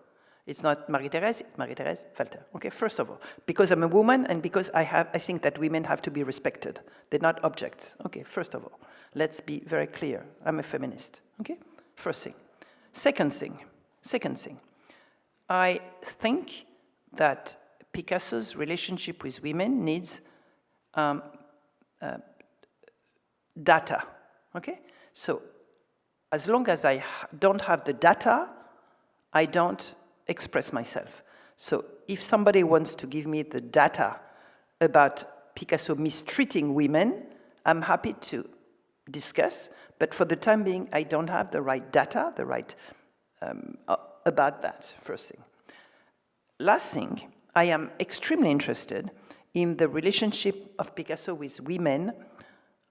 It's not Marie-Thérèse, it's Marie-Thérèse Walter. Okay, first of all, because I'm a woman and because I think that women have to be respected. They're not objects. Okay, first of all, let's be very clear. I'm a feminist. Okay, first thing. Second thing, I think that Picasso's relationship with women needs data. Okay, so as long as I don't have the data, I don't express myself. So if somebody wants to give me the data about Picasso mistreating women, I'm happy to discuss, but for the time being, I don't have the right data, about that, first thing. Last thing, I am extremely interested in the relationship of Picasso with women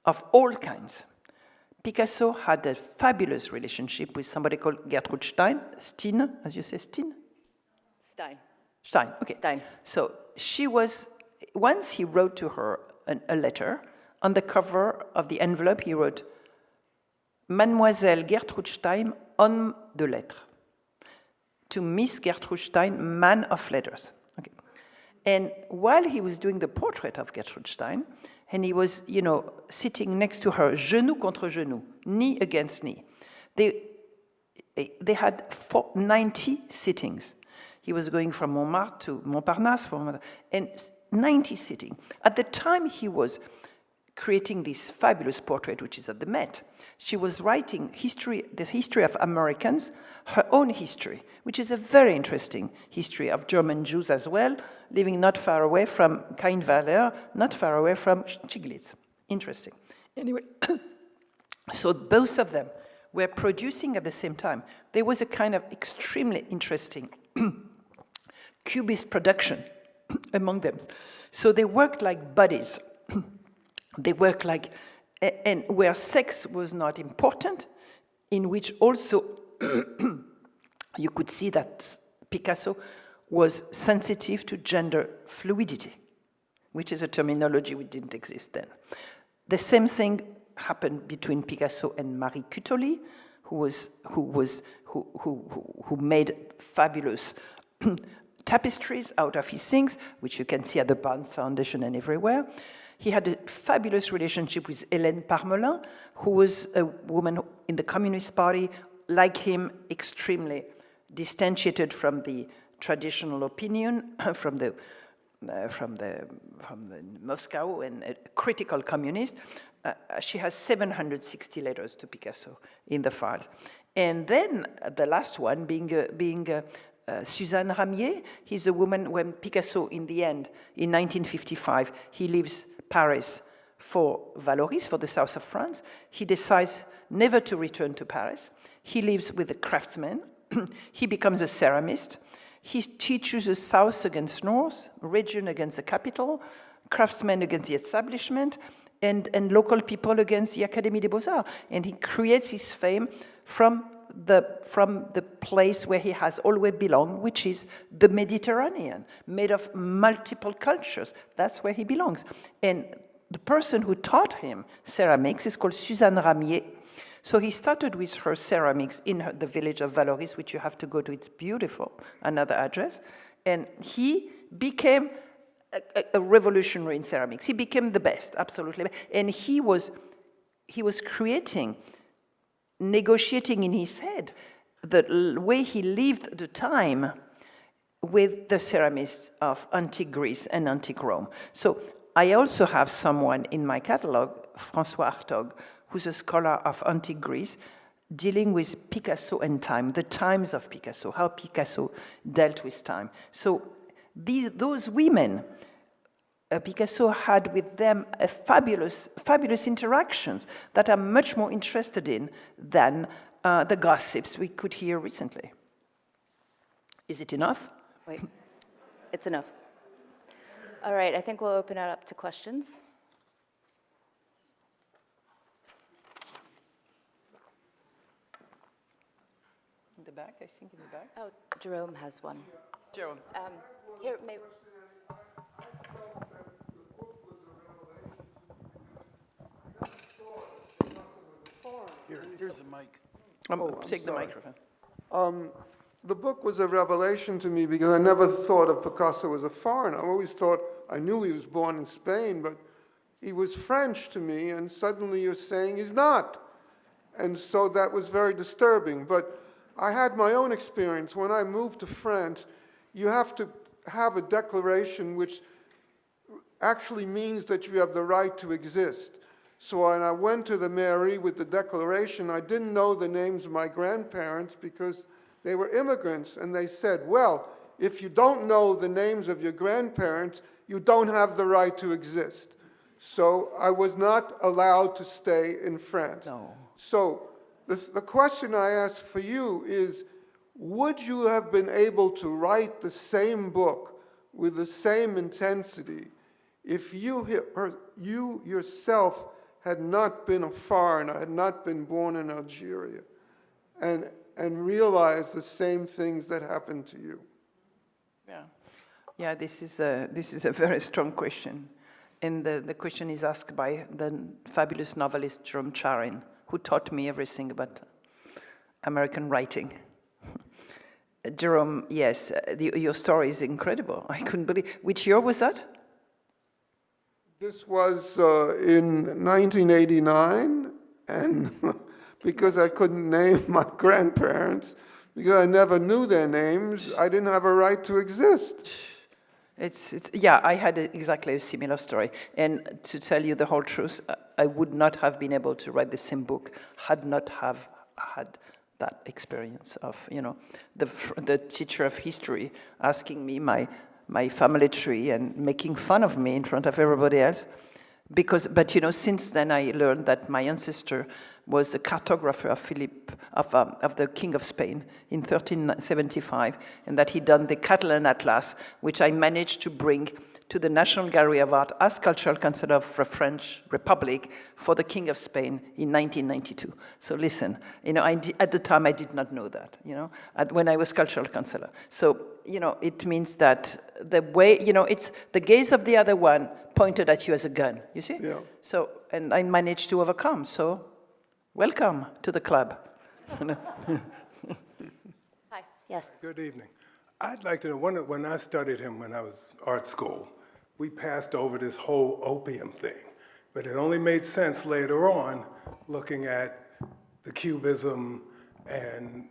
of all kinds. Picasso had a fabulous relationship with somebody called Gertrude Stein, as you say, Stein, okay. Stein. So she was, once he wrote to her a letter, on the cover of the envelope he wrote, Mademoiselle Gertrude Stein, homme de lettres. To Miss Gertrude Stein, man of letters. Okay. And while he was doing the portrait of Gertrude Stein, and he was, sitting next to her, genou contre genou, knee against knee, they had 90 sittings. He was going from Montmartre to Montparnasse, and 90 sitting. At the time he was creating this fabulous portrait, which is at the Met, she was writing the history of Americans, her own history, which is a very interesting history of German Jews as well, living not far away from Kainweiler, not far away from Stiglitz. Interesting. Anyway, so both of them were producing at the same time. There was a kind of extremely interesting Cubist production among them. So they worked like buddies. They worked like, and where sex was not important, in which also you could see that Picasso was sensitive to gender fluidity, which is a terminology which didn't exist then. The same thing happened between Picasso and Marie Cutoli, who made fabulous tapestries out of his things, which you can see at the Barnes Foundation and everywhere. He had a fabulous relationship with Hélène Parmelin, who was a woman in the Communist Party, like him, extremely distantiated from the traditional opinion, from the Moscow, and a critical communist. She has 760 letters to Picasso in the files. And then the last one being Suzanne Ramier. He's a woman when Picasso, in the end, in 1955, he leaves Paris for Valoris, for the south of France. He decides never to return to Paris. He lives with a craftsman. He becomes a ceramist. He chooses south against north, region against the capital, craftsmen against the establishment, and local people against the Académie des Beaux-Arts. And he creates his fame from the place where he has always belonged, which is the Mediterranean, made of multiple cultures. That's where he belongs. And the person who taught him ceramics is called Suzanne Ramier. So he started with her ceramics in the village of Valoris, which you have to go to. It's beautiful, another address. And he became a revolutionary in ceramics. He became the best, absolutely. And he was creating, negotiating in his head the way he lived the time with the ceramists of antique Greece and antique Rome. So I also have someone in my catalog, François Hartog, who's a scholar of antique Greece, dealing with Picasso and time, the times of Picasso, how Picasso dealt with time. So those women, Picasso had with them a fabulous interactions that I'm much more interested in than the gossips we could hear recently. Is it enough? Wait, it's enough. All right, I think we'll open it up to questions. In the back, I think in the back. Oh, Jerome has one. Jerome. Here, maybe. Here's a mic. Take the microphone. The book was a revelation to me because I never thought of Picasso as a foreigner. I always thought, I knew he was born in Spain, but he was French to me, and suddenly you're saying he's not. And so that was very disturbing. But I had my own experience. When I moved to France, you have to have a declaration which actually means that you have the right to exist. So when I went to the mairie with the declaration, I didn't know the names of my grandparents because they were immigrants. And they said, well, if you don't know the names of your grandparents, you don't have the right to exist. So I was not allowed to stay in France. No. So the question I ask for you is, would you have been able to write the same book with the same intensity if you yourself had not been a foreigner, had not been born in Algeria, and realized the same things that happened to you? Yeah. This is a very strong question, and the question is asked by the fabulous novelist Jerome Charin, who taught me everything about American writing. Jerome, yes, your story is incredible. I couldn't believe. Which year was that? This was in 1989, and because I couldn't name my grandparents, because I never knew their names, I didn't have a right to exist. Yeah, I had exactly a similar story. And to tell you the whole truth, I would not have been able to write the same book had not have had that experience of, the teacher of history asking me my family tree and making fun of me in front of everybody else. But since then I learned that my ancestor was a cartographer of the King of Spain in 1375, and that he'd done the Catalan Atlas, which I managed to bring to the National Gallery of Art as Cultural Councillor of the French Republic for the King of Spain in 1992. So listen, at the time I did not know that, when I was Cultural Councillor. So, it means that the way, it's the gaze of the other one pointed at you as a gun, you see? Yeah. So, and I managed to overcome, so welcome to the club. Hi, yes. Good evening. I'd like to know, when I studied him when I was art school, we passed over this whole opium thing, but it only made sense later on looking at the cubism and,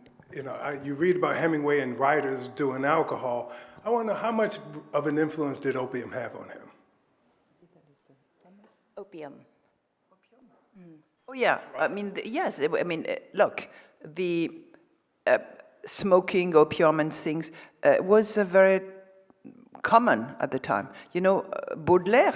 you read about Hemingway and writers doing alcohol. I wonder how much of an influence did opium have on him? Opium. Oh yeah, yes, look, the smoking, opium and things was very common at the time. Baudelaire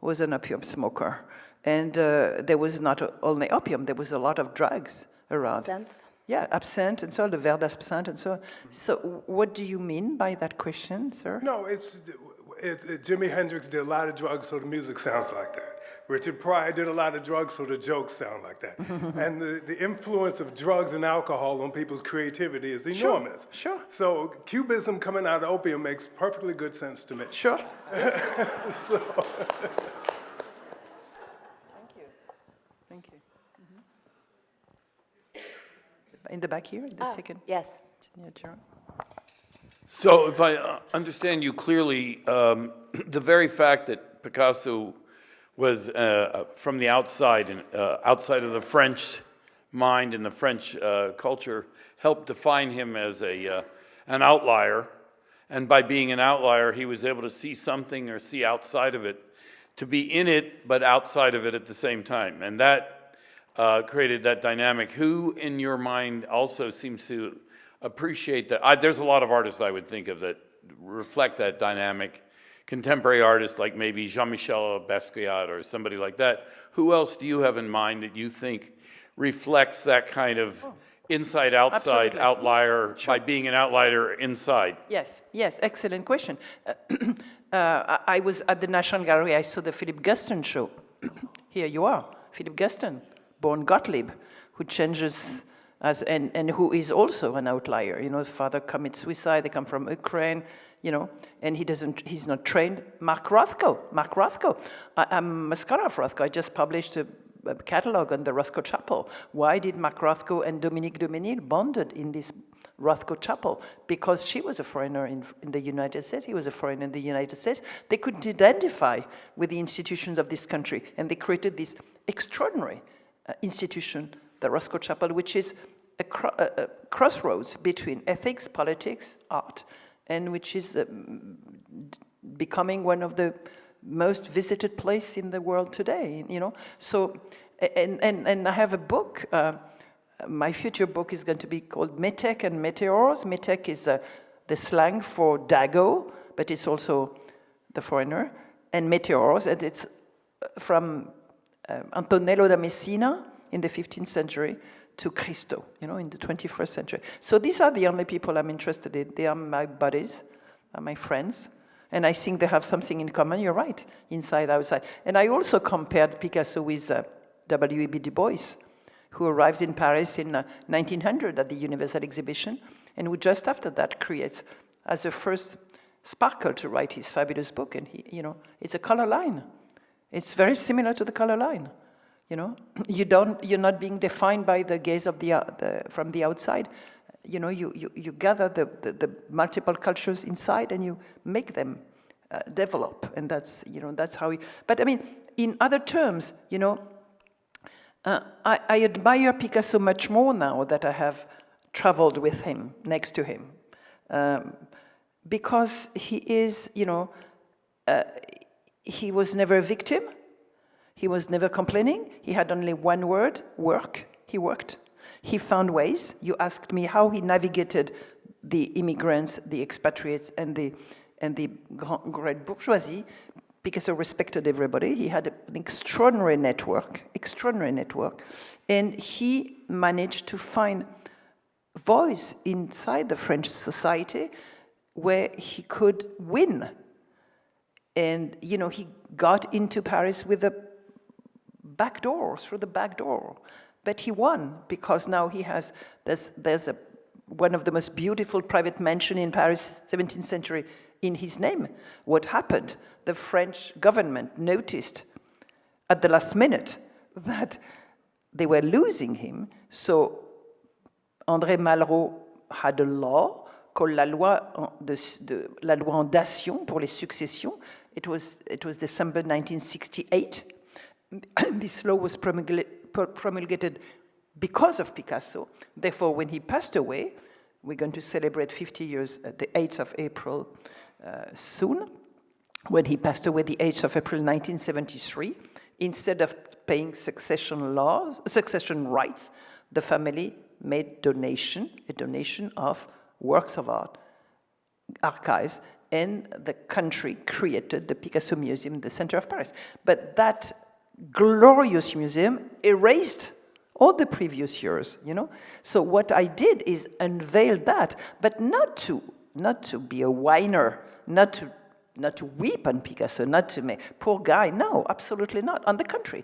was an opium smoker, and there was not only opium, there was a lot of drugs around. Absinthe? Yeah, absinthe and so on, the verre d'absinthe and so on. So what do you mean by that question, sir? No, it's Jimi Hendrix did a lot of drugs, so the music sounds like that. Richard Pryor did a lot of drugs, so the jokes sound like that. And the influence of drugs and alcohol on people's creativity is enormous. Sure. So cubism coming out of opium makes perfectly good sense to me. Sure. So. Thank you. In the back here, in the second. Yes. Yeah, Gerard. So if I understand you clearly, the very fact that Picasso was from the outside and outside of the French mind and the French culture helped define him as an outlier. And by being an outlier, he was able to see something or see outside of it, to be in it but outside of it at the same time. And that created that dynamic. Who in your mind also seems to appreciate that? There's a lot of artists I would think of that reflect that dynamic. Contemporary artists like maybe Jean-Michel Basquiat or somebody like that. Who else do you have in mind that you think reflects that kind of inside-outside Absolutely. outlier by being an outlier inside? Yes, excellent question. I was at the National Gallery, I saw the Philip Guston show. Here you are, Philip Guston, born Gottlieb, who changes and who is also an outlier. His father commits suicide, they come from Ukraine, and he's not trained. Mark Rothko. I'm a scholar of Rothko. I just published a catalog on the Rothko Chapel. Why did Mark Rothko and Dominique de Menil bonded in this Rothko Chapel? Because she was a foreigner in the United States, he was a foreigner in the United States. They couldn't identify with the institutions of this country, and they created this extraordinary institution, the Rothko Chapel, which is a crossroads between ethics, politics, art, and which is becoming one of the most visited places in the world today, So, and I have a book, my future book is going to be called Metek and Meteors. Metek is the slang for Dago, but it's also the foreigner, and Meteors, and it's from Antonello da Messina in the 15th century to Cristo, in the 21st century. So these are the only people I'm interested in. They are my buddies, my friends, and I think they have something in common. You're right, inside, outside. And I also compared Picasso with W.E.B. Du Bois, who arrives in Paris in 1900 at the Universal Exhibition, and who just after that creates, as a first sparkle to write his fabulous book. And it's a color line. It's very similar to the color line. You're not being defined by the gaze of from the outside. You gather the multiple cultures inside and you make them develop, and that's how we. But I mean, in other terms, I admire Picasso much more now that I have traveled with him, next to him, because he is, he was never a victim. He was never complaining. He had only one word, work. He worked. He found ways. You asked me how he navigated the immigrants, the expatriates, and the great bourgeoisie. Picasso respected everybody. He had an extraordinary network, and he managed to find voice inside the French society where he could win. And, you know, he got into Paris with through the back door. But he won, because now he has, there's one of the most beautiful private mansion in Paris, 17th century, in his name. What happened? The French government noticed at the last minute that they were losing him. So André Malraux had a law called la loi en dations pour les successions. It was December 1968. This law was promulgated because of Picasso. Therefore, when he passed away, we're going to celebrate 50 years at the 8th of April soon. When he passed away, the 8th of April 1973, instead of paying succession rights, the family made a donation of works of art, archives, and the country created the Picasso Museum in the center of Paris. But that glorious museum erased all the previous years, you know? So what I did is unveil that, but not to be a whiner, not to weep on Picasso, not to make, poor guy, no, absolutely not. On the contrary,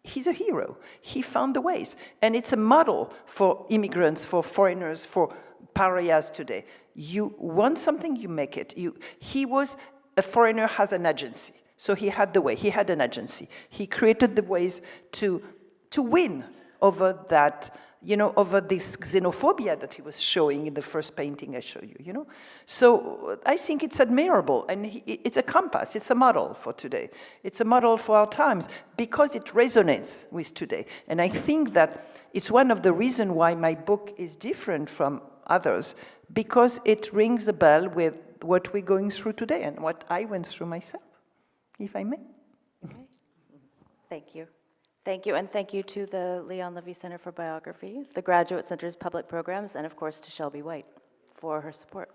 he's a hero. He found the ways. And it's a model for immigrants, for foreigners, for pariahs today. You want something, you make it. He was a foreigner, has an agency. So he had the way, he had an agency. He created the ways to win over that, you know, over this xenophobia that he was showing in the first painting I showed you, you know? So I think it's admirable, and it's a compass, it's a model for today. It's a model for our times, because it resonates with today. And I think that it's one of the reasons why my book is different from others, because it rings a bell with what we're going through today and what I went through myself, if I may. Okay. Thank you. Thank you, and thank you to the Leon Levy Center for Biography, the Graduate Center's public programs, and of course to Shelby White for her support.